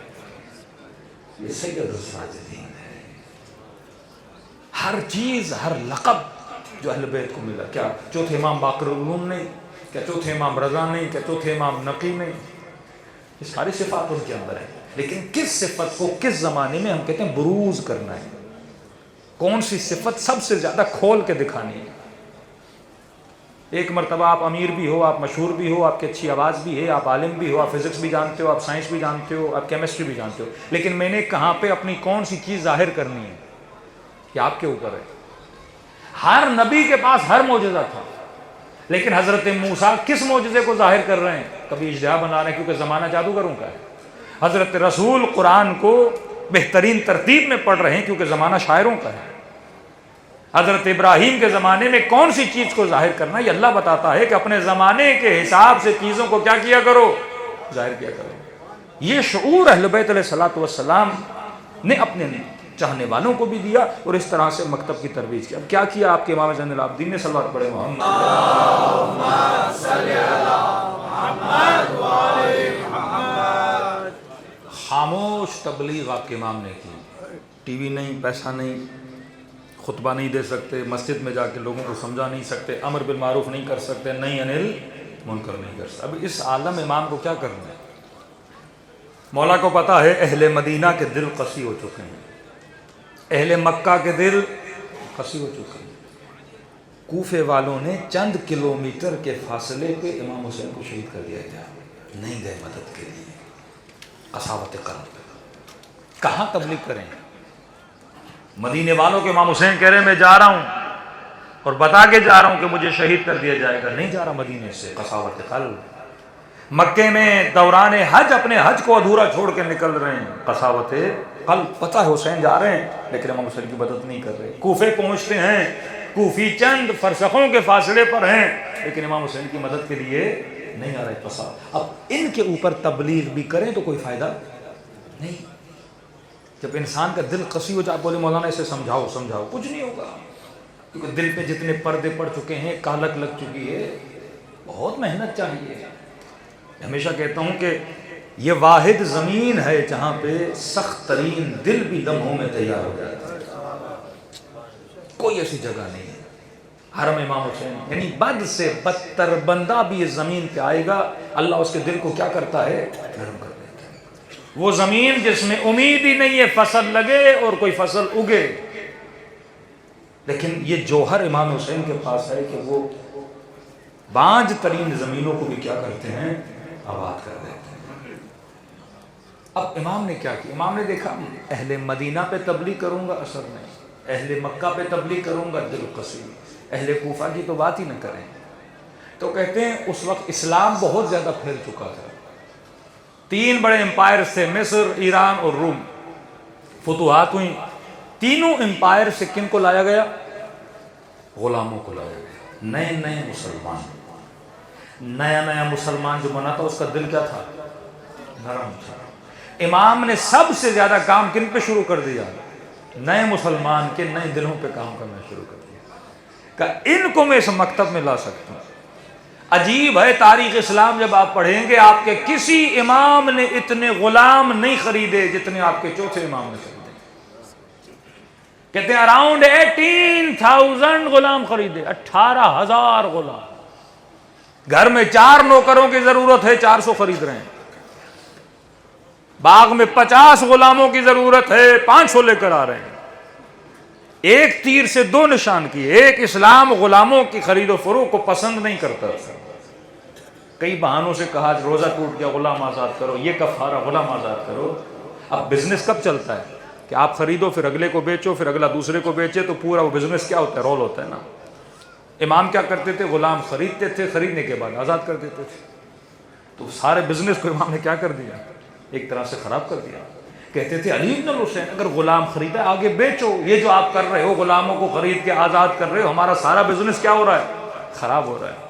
یہ سید الساجدین ہے. ہر چیز، ہر لقب جو اہل بیت کو ملا، کیا چوتھے امام باقر العلوم نہیں؟ کیا چوتھے امام رضا نہیں؟ کیا چوتھے امام نقی نہیں؟ یہ ساری صفات ان کے اندر ہیں. لیکن کس صفت کو کس زمانے میں ہم کہتے ہیں بروز کرنا ہے، کون سی صفت سب سے زیادہ کھول کے دکھانی ہے. ایک مرتبہ آپ امیر بھی ہو، آپ مشہور بھی ہو، آپ کی اچھی آواز بھی ہے، آپ عالم بھی ہو، آپ فزکس بھی جانتے ہو، آپ سائنس بھی جانتے ہو، آپ کیمسٹری بھی جانتے ہو، لیکن میں نے کہاں پہ اپنی کون سی چیز ظاہر کرنی ہے کہ آپ کے اوپر ہے۔ ہر نبی کے پاس ہر معجزہ تھا، لیکن حضرت موسیٰ کس معجزے کو ظاہر کر رہے ہیں؟ کبھی اجدہا بنا رہے ہیں کیونکہ زمانہ جادوگروں کا ہے۔ حضرت رسول قرآن کو بہترین ترتیب میں پڑھ رہے ہیں کیونکہ زمانہ شاعروں کا ہے۔ حضرت ابراہیم کے زمانے میں کون سی چیز کو ظاہر کرنا، یہ اللہ بتاتا ہے کہ اپنے زمانے کے حساب سے چیزوں کو کیا کیا کرو، ظاہر کیا کرو۔ یہ شعور اہل بیت علیہ الصلوۃ والسلام نے اپنے چاہنے والوں کو بھی دیا اور اس طرح سے مکتب کی ترویج کی۔ اب کیا کیا آپ کے امام زین العابدین نے؟ صلوات پڑھے محمد خاموش تبلیغ آپ کے امام نے کی۔ ٹی وی نہیں، پیسہ نہیں، خطبہ نہیں دے سکتے، مسجد میں جا کے لوگوں کو سمجھا نہیں سکتے، امر بالمعروف نہیں کر سکتے، نہیں انل منکر نہیں کر سکتے۔ اب اس عالم امام کو کیا کرنا ہے؟ مولا کو پتا ہے اہل مدینہ کے دل قسی ہو چکے ہیں، اہل مکہ کے دل قسی ہو چکے ہیں۔ کوفے والوں نے چند کلومیٹر کے فاصلے پہ امام حسین کو شہید کر دیا گیا، نہیں گئے مدد کے لیے۔ قساوت قلب، کہاں تبلیغ کریں؟ مدینے والوں کے امام حسین کہہ رہے ہیں میں جا رہا ہوں اور بتا کے جا رہا ہوں کہ مجھے شہید کر دیا جائے گا، نہیں جا رہا مدینے سے۔ قساوت قلب۔ مکے میں دوران حج اپنے حج کو ادھورا چھوڑ کے نکل رہے ہیں، قساوت قلب۔ پتہ ہے حسین جا رہے ہیں لیکن امام حسین کی مدد نہیں کر رہے۔ کوفے پہنچتے ہیں، کوفی چند فرسخوں کے فاصلے پر ہیں لیکن امام حسین کی مدد کے لیے نہیں آ رہے۔ قساوت۔ اب ان کے اوپر تبلیغ بھی کریں تو کوئی فائدہ نہیں۔ جب انسان کا دل قسی ہو جائے، بولے مولانا اسے سمجھاؤ سمجھاؤ، کچھ نہیں ہوگا، کیونکہ دل پہ جتنے پردے پڑ چکے ہیں، کالک لگ چکی ہے، بہت محنت چاہیے۔ میں ہمیشہ کہتا ہوں کہ یہ واحد زمین ہے جہاں پہ سخت ترین دل بھی لمحوں میں تیار ہو جاتا ہے، کوئی ایسی جگہ نہیں ہے۔ حرم امام حسین، یعنی بد سے بدتر بندہ بھی اس زمین پہ آئے گا، اللہ اس کے دل کو کیا کرتا ہے؟ نرم کر دیتا ہے۔ وہ زمین جس میں امید ہی نہیں ہے فصل لگے اور کوئی فصل اگے، لیکن یہ جوہر امام حسین کے پاس ہے کہ وہ بانج ترین زمینوں کو بھی کیا کرتے ہیں؟ آباد کر دیتے ہیں۔ اب امام نے کیا کیا؟ امام نے دیکھا اہل مدینہ پہ تبلیغ کروں گا اثر نہیں، اہل مکہ پہ تبلیغ کروں گا دل قسی، اہل کوفہ کی تو بات ہی نہ کریں۔ تو کہتے ہیں اس وقت اسلام بہت زیادہ پھیل چکا تھا، 3 بڑے امپائر تھے، مصر، ایران اور روم۔ فتوحات ہوئیں، تینوں امپائر سے کن کو لایا گیا؟ غلاموں کو لایا گیا، نئے نئے مسلمان۔ نیا نیا مسلمان جو بنا تھا اس کا دل کیا تھا؟ نرم تھا۔ امام نے سب سے زیادہ کام کن پہ شروع کر دیا؟ نئے مسلمان کے نئے دلوں پہ کام کرنا شروع کر دیا، کہ ان کو میں اس مکتب میں لا سکتا ہوں۔ عجیب ہے، تاریخ اسلام جب آپ پڑھیں گے آپ کے کسی امام نے اتنے غلام نہیں خریدے جتنے آپ کے چوتھے امام نے خریدے۔ کہتے ہیں اراؤنڈ 18,000 غلام خریدے، 18,000 غلام۔ گھر میں 4 نوکروں کی ضرورت ہے، 400 خرید رہے ہیں۔ باغ میں 50 غلاموں کی ضرورت ہے، 500 لے کر آ رہے ہیں۔ ایک تیر سے 2 نشان کیے۔ ایک، اسلام غلاموں کی خرید و فروخت کو پسند نہیں کرتا تھا۔ کئی بہانوں سے کہا روزہ ٹوٹ گیا غلام آزاد کرو، یہ کفارہ غلام آزاد کرو۔ اب بزنس کب چلتا ہے کہ آپ خریدو پھر اگلے کو بیچو پھر اگلا دوسرے کو بیچے، تو پورا وہ بزنس کیا ہوتا ہے؟ رول ہوتا ہے نا۔ امام کیا کرتے تھے؟ غلام خریدتے تھے، خریدنے کے بعد آزاد کر دیتے تھے۔ تو سارے بزنس کو امام نے کیا کر دیا؟ ایک طرح سے خراب کر دیا۔ کہتے تھے علی بن الحسین اگر غلام خریدا آگے بیچو، یہ جو آپ کر رہے ہو غلاموں کو خرید کے آزاد کر رہے ہو، ہمارا سارا بزنس کیا ہو رہا ہے؟ خراب ہو رہا ہے۔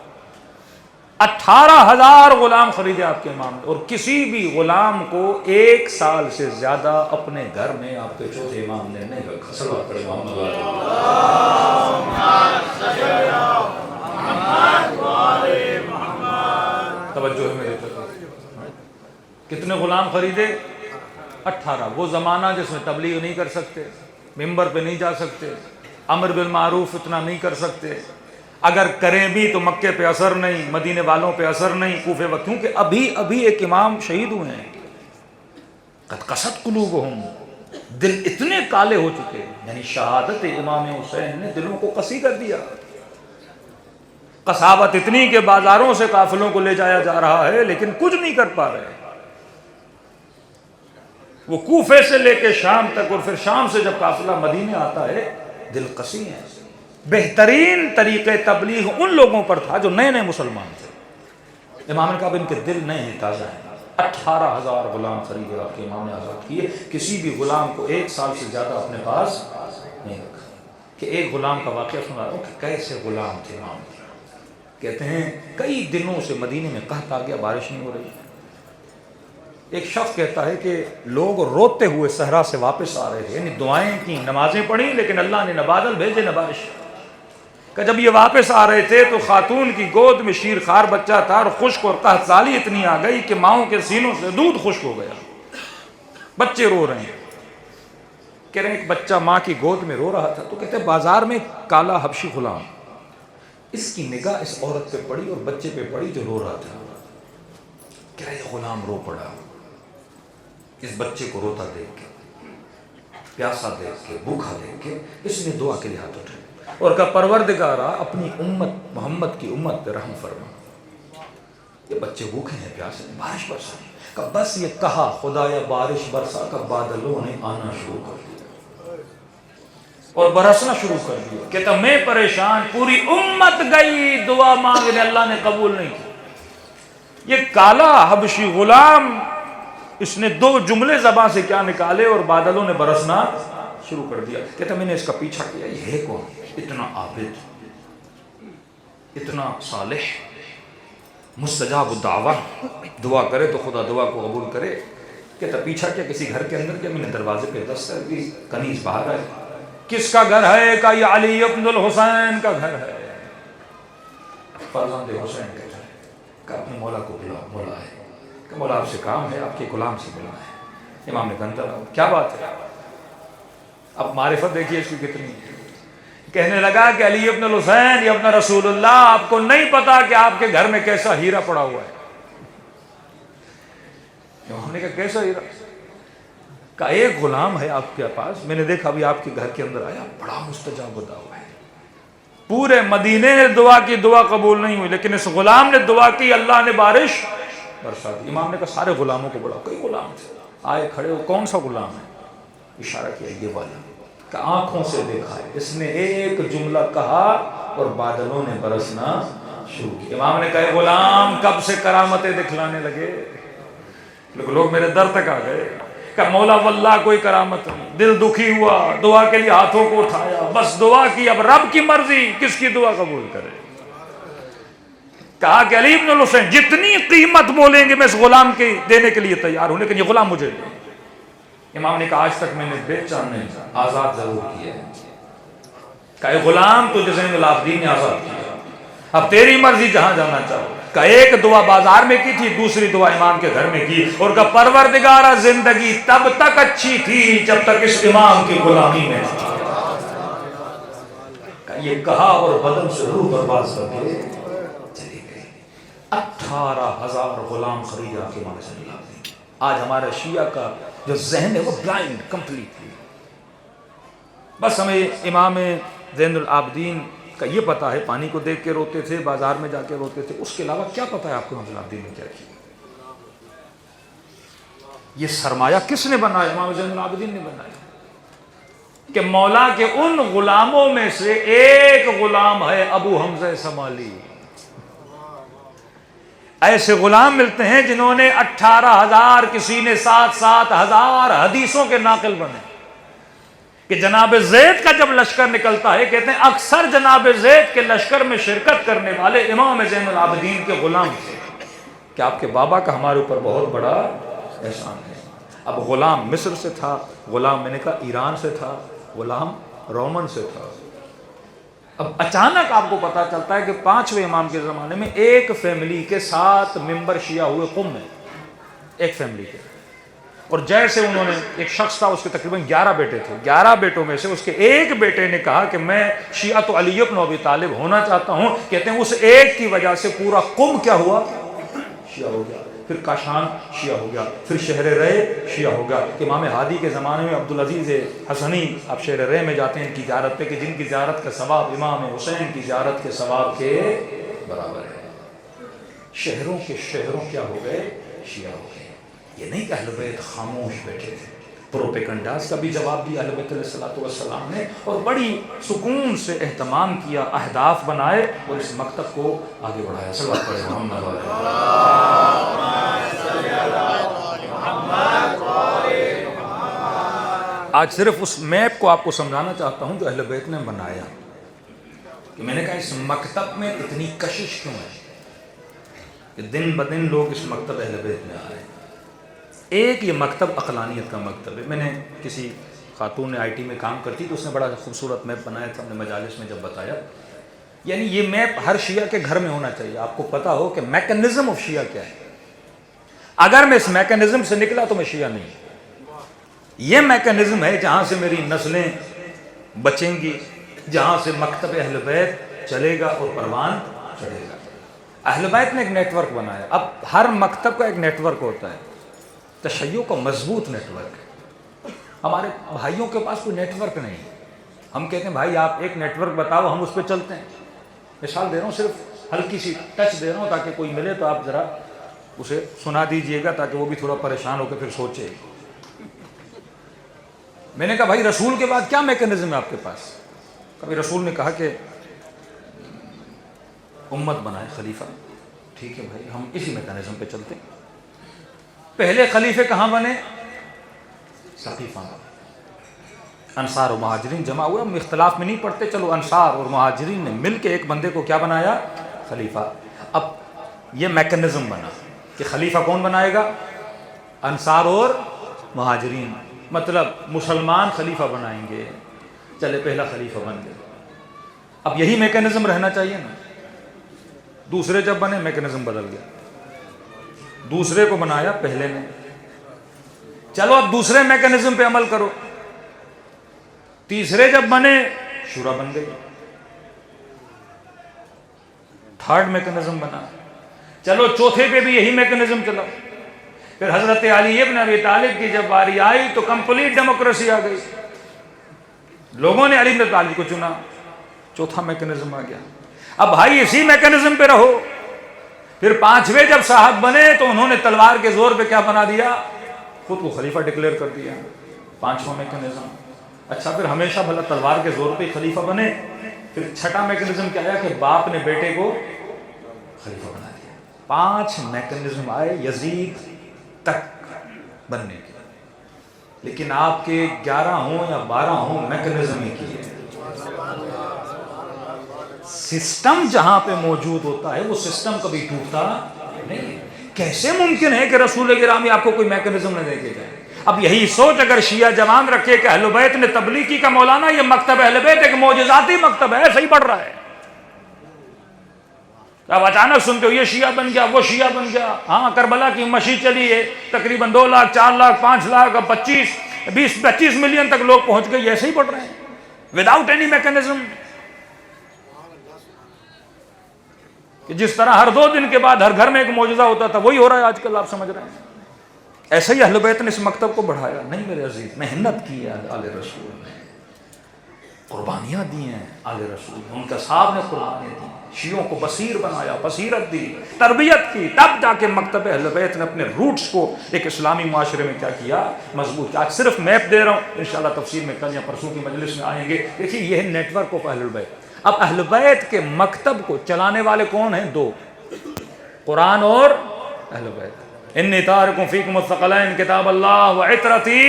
18,000 غلام خریدے آپ کے امام نے، اور کسی بھی غلام کو 1 سال سے زیادہ اپنے گھر میں آپ کے چوتھے امام نے نہیں رکھا۔ صلوات پڑھیں محمد۔ توجہ ہے میرے طرف۔ کتنے غلام خریدے؟ 18۔ وہ زمانہ جس میں تبلیغ نہیں کر سکتے، ممبر پہ نہیں جا سکتے، امر بالمعروف اتنا نہیں کر سکتے، اگر کریں بھی تو مکے پہ اثر نہیں، مدینے والوں پہ اثر نہیں، کوفے وقت، کیونکہ ابھی ایک امام شہید ہوئے ہیں۔ قد قست قلوبہم، دل اتنے کالے ہو چکے، یعنی شہادت امام حسین نے دلوں کو قسی کر دیا۔ قساوت اتنی کہ بازاروں سے قافلوں کو لے جایا جا رہا ہے لیکن کچھ نہیں کر پا رہے. وہ کوفے سے لے کے شام تک، اور پھر شام سے جب قافلہ مدینے آتا ہے دل قسی ہے. بہترین طریقے تبلیغ ان لوگوں پر تھا جو نئے نئے مسلمان تھے. امام نے کہا ان کے دل نئے ہیں، تازہ ہیں. 18,000 غلام خریدے آپ کے امام نے آزاد کیے. کسی بھی غلام کو 1 سال سے زیادہ اپنے پاس نہیں رکھا. کہ ایک غلام کا واقعہ سنا رہا ہوں کہ کیسے غلام تھے امام. کہتے ہیں کئی دنوں سے مدینے میں قحط آ گیا، بارش نہیں ہو رہی. ایک شخص کہتا ہے کہ لوگ روتے ہوئے صحرا سے واپس آ رہے تھے، یعنی دعائیں کی، نمازیں پڑھی، لیکن اللہ نے نہ بادل بھیجے نہ بارش. کہ جب یہ واپس آ رہے تھے تو خاتون کی گود میں شیر خوار بچہ تھا، اور خشک اور قحط سالی اتنی آ گئی کہ ماؤں کے سینوں سے دودھ خشک ہو گیا. بچے رو رہے ہیں. کہہ رہے ہیں ایک بچہ ماں کی گود میں رو رہا تھا تو کہتے ہیں بازار میں کالا حبشی غلام، اس کی نگاہ اس عورت پہ پڑی اور بچے پہ پڑی جو رو رہا تھا. کہہ رہے یہ غلام رو پڑا اس بچے کو روتا دیکھ کے، پیاسا دیکھ کے، بھوکا دیکھ کے. اس نے دعا کے لیے ہاتھ اٹھائے اور کہا پروردگارا اپنی امت محمد کی امت پہ رحم فرما. یہ بچے بھوکے ہیں، پیاسے ہیں، بارش برسا. کہ بس یہ کہا خدایا بارش برسا کا بادلوں نے آنا شروع کر دیا اور برسنا شروع کر دیا. کہتا میں پریشان، پوری امت گئی دعا مانگنے، اللہ نے قبول نہیں کی. یہ کالا حبشی غلام اس نے 2 جملے زبان سے کیا نکالے اور بادلوں نے برسنا شروع کر دیا. کہتا میں نے اس کا پیچھا کیا، یہ ہے کون؟ اتنا عابد، اتنا صالح، مستجاب الدعوہ، دعا کرے تو خدا دعا کو قبول کرے. کہتا پیچھا کیا کسی گھر کے اندر کیا؟ میں نے دروازے پہ دستک دی، کنیز باہر آئے. کس کا گھر ہے؟ کہ یہ علی ابن الحسین کا گھر ہے، فرزند حسین کا گھر ہے. کہ اپنے مولا کو بلا، مولا ہے کہ مولا آپ سے کام ہے، آپ کے غلام سے ملنا ہے. امام نے کہا کیا بات ہے؟ اب معرفت دیکھیے اس کی کتنی. کہنے لگا کہ علی ابن الحسین یا ابن رسول اللہ، آپ کو نہیں پتا کہ آپ کے گھر میں کیسا ہیرا پڑا ہوا ہے. امام نے کہا کیسا ہیرا؟ کہا ایک غلام ہے آپ کے پاس، میں نے دیکھا ابھی آپ کے گھر کے اندر آیا، بڑا مستجاب دعویٰ ہے. پورے مدینے نے دعا کی، دعا قبول نہیں ہوئی، لیکن اس غلام نے دعا کی، اللہ نے بارش برسا دی. امام نے کہا سارے غلاموں کو بڑھاؤ. کئی غلام تھے، آئے کھڑے ہو، کون سا غلام ہے؟ اشارہ کیا یہ والا. کہ آنکھوں سے دیکھا ہے، اس نے ایک جملہ کہا اور بادلوں نے برسنا شروع کی. امام نے کہا غلام کب سے کرامتیں دکھلانے لگے؟ لوگ میرے در تک آ گئے. کہ مولا واللہ کوئی کرامت نہیں. دل دکھی ہوا، دعا کے لیے ہاتھوں کو اٹھایا، بس دعا کی، اب رب کی مرضی کس کی دعا قبول کرے. کہا کہ علی ابن الحسین جتنی قیمت بولیں گے میں اس غلام کی دینے کے لیے تیار ہوں، لیکن یہ غلام مجھے دے. امام نے کہا آج تک میں نے بیچا نہیں، آزاد ضرور کیا ہے. کہ غلام تجھے زین العابدین نے آزاد کیا، اب تیری مرضی جہاں جانا چاہو. کہ ایک دعا بازار میں کی تھی، دوسری دعا امام کے گھر میں کی، اور کہ پروردگارہ زندگی تب تک اچھی تھی جب تک اس امام کی غلامی میں تھا. کہ یہ کہا اور بدن سے روح برباد کر کے چلی گئی. 18,000 غلام خریدا کے امام صلی اللہ علیہ وسلم. آج ہمارا شیعہ کا جو ذہن ہے وہ بلائنڈ کمپلیٹلی. بس ہمیں امام زین العابدین کا یہ پتا ہے، پانی کو دیکھ کے روتے تھے، بازار میں جا کے روتے تھے، اس کے علاوہ کیا پتا ہے آپ کو امام زین العابدین نے کیا کیا؟ یہ سرمایہ کس نے بنایا؟ امام زین العابدین نے بنایا. کہ مولا کے ان غلاموں میں سے ایک غلام ہے ابو حمزہ سمالی. ایسے غلام ملتے ہیں جنہوں نے 18,000، کسی نے 7,000 حدیثوں کے ناقل بنے. کہ جناب زید کا جب لشکر نکلتا ہے، کہتے ہیں اکثر جناب زید کے لشکر میں شرکت کرنے والے امام زین العابدین کے غلام تھے. کہ آپ کے بابا کا ہمارے اوپر بہت بڑا احسان ہے. اب غلام مصر سے تھا، غلام میں نے کہا ایران سے تھا، غلام رومن سے تھا. اب اچانک آپ کو پتا چلتا ہے کہ 5ویں امام کے زمانے میں ایک فیملی کے 7 ممبر شیعہ ہوئے قم میں، ایک فیملی کے. اور جیسے انہوں نے، ایک شخص تھا اس کے تقریباً 11 بیٹے تھے، 11 بیٹوں میں سے اس کے ایک بیٹے نے کہا کہ میں شیعہ علی بن ابی طالب ہونا چاہتا ہوں. کہتے ہیں اس ایک کی وجہ سے پورا قم کیا ہوا؟ شیعہ ہو گیا. پھر کاشان شیعہ ہو گیا، پھر شہر رے شیعہ ہو گیا. کہ امام ہادی کے زمانے میں عبدالعزیز حسنی آپ شہر رے میں جاتے ہیں ان کی زیارت پہ، کہ جن کی زیارت کا ثواب امام حسین کی زیارت کے ثواب کے برابر ہے. شہروں کے شہروں کیا ہو گئے؟ شیعہ ہو گئے. یہ نہیں کہ اہل بیت خاموش بیٹھے تھے. پروپیگنڈاز کا بھی جواب دیا اہل بیت علیہ السلام نے اور بڑی سکون سے اہتمام کیا, اہداف بنائے اور اس مکتب کو آگے بڑھایا. صلوات پڑھیں محمد علیہ. آج صرف اس میپ کو آپ کو سمجھانا چاہتا ہوں جو اہل بیت نے بنایا. کہ میں نے کہا اس مکتب میں اتنی کشش کیوں ہے کہ دن بدن لوگ اس مکتب اہل بیت میں آ رہے ہیں. ایک یہ مکتب عقلانیت کا مکتب ہے. میں نے کسی خاتون نے آئی ٹی میں کام کرتی تو اس نے بڑا خوبصورت میپ بنایا تھا, ہم نے مجالس میں جب بتایا. یعنی یہ میپ ہر شیعہ کے گھر میں ہونا چاہیے. آپ کو پتا ہو کہ میکنزم آف شیعہ کیا ہے. اگر میں اس میکنزم سے نکلا تو میں شیعہ نہیں. یہ میکنزم ہے جہاں سے میری نسلیں بچیں گی, جہاں سے مکتب اہل بیت چلے گا اور پروان چڑھے گا. اہل بیت نے ایک نیٹ ورک بنایا. اب ہر مکتب کا ایک نیٹ ورک ہوتا ہے, تشیع کا مضبوط نیٹ ورک ہے. ہمارے بھائیوں کے پاس کوئی نیٹ ورک نہیں. ہم کہتے ہیں بھائی آپ ایک نیٹ ورک بتاؤ, ہم اس پہ چلتے ہیں. مثال دے رہا ہوں, صرف ہلکی سی ٹچ دے رہا ہوں تاکہ کوئی ملے تو آپ ذرا اسے سنا دیجئے گا تاکہ وہ بھی تھوڑا پریشان ہو کے پھر سوچے. میں نے کہا بھائی رسول کے بعد کیا میکنزم ہے آپ کے پاس؟ کبھی رسول نے کہا کہ امت بنائے خلیفہ. ٹھیک ہے بھائی, ہم اسی میکنزم پہ چلتے ہیں. پہلے خلیفے کہاں بنے؟ ثقیفہ میں. انصار و مہاجرین جمع ہوئے, ہم اختلاف میں نہیں پڑتے, چلو انصار اور مہاجرین نے مل کے ایک بندے کو کیا بنایا؟ خلیفہ. اب یہ میکنزم بنا کہ خلیفہ کون بنائے گا؟ انصار اور مہاجرین. مطلب مسلمان خلیفہ بنائیں گے. چلے پہلا خلیفہ بن گیا. اب یہی میکنزم رہنا چاہیے نا. دوسرے جب بنے میکنزم بدل گیا. دوسرے کو بنایا پہلے نے, چلو اب دوسرے میکنزم پہ عمل کرو. تیسرے جب بنے شورا بن گئی. تھرڈ میکنزم بنا, چلو چوتھے پہ بھی یہی میکنزم چلا. پھر حضرت علی ابن ابی طالب کی جب باری آئی تو کمپلیٹ ڈیموکریسی آ گئی. لوگوں نے علی ابن طالب کو چنا, چوتھا میکنزم آ گیا. اب بھائی اسی میکنزم پہ رہو. پھر پانچویں جب صاحب بنے تو انہوں نے تلوار کے زور پہ کیا بنا دیا؟ خود کو خلیفہ ڈکلیئر کر دیا. پانچواں میکنزم. اچھا پھر ہمیشہ بھلا تلوار کے زور پہ خلیفہ بنے. پھر چھٹا میکنزم کیا آیا کہ باپ نے بیٹے کو خلیفہ بنا دیا. 5 میکنزم آئے یزید تک بننے کے. لیکن آپ کے 11 ہوں یا 12 ہوں میکنزم ہی کی ہے. سسٹم جہاں پہ موجود ہوتا ہے وہ سسٹم کبھی ٹوٹتا نہیں. کیسے ممکن ہے کہ رسول گرامی آپ کو کوئی میکنزم نہ دے کے جائے؟ اب یہی سوچ اگر شیعہ جوان رکھے کہ اہل بیت نے تبلیغ کی کا مولانا یہ مکتب اہل بیت ایک معجزاتی مکتب ہے, صحیح پڑھ رہا ہے. اب اچانک سنتے ہو یہ شیعہ بن گیا, وہ شیعہ بن گیا. ہاں کربلا کی مشی چلی ہے, تقریباً 2 لاکھ 4 لاکھ 5 لاکھ اب 25 ملین تک لوگ پہنچ گئے. ایسے ہی پڑھ رہے ہیں وداؤٹ اینی میکنزم. کہ جس طرح ہر 2 دن کے بعد ہر گھر میں ایک معجزہ ہوتا تھا وہی ہو رہا ہے آج کل, آپ سمجھ رہے ہیں. ایسا ہی اہل بیت نے اس مکتب کو بڑھایا. نہیں میرے عزیز, محنت کی ہے آل رسول نے, قربانیاں دی ہیں آل رسول نے, ان کا صاحب نے قربانیاں دی, شیعوں کو بصیر بنایا, بصیرت دی, تربیت کی. تب جا کے مکتب اہل بیت نے اپنے روٹس کو ایک اسلامی معاشرے میں کیا کیا؟ مضبوط. آج صرف میپ دے رہا ہوں, انشاءاللہ تفسیر میں کل یا پرسوں کی مجلس میں آئیں گے. دیکھیے یہ ہے نیٹ ورک آف اہل بیت. اب اہل بیت کے مکتب کو چلانے والے کون ہیں؟ 2, قرآن اور اہل بیت. انی تارکم فیکم الثقلین کتاب اللہ و عترتی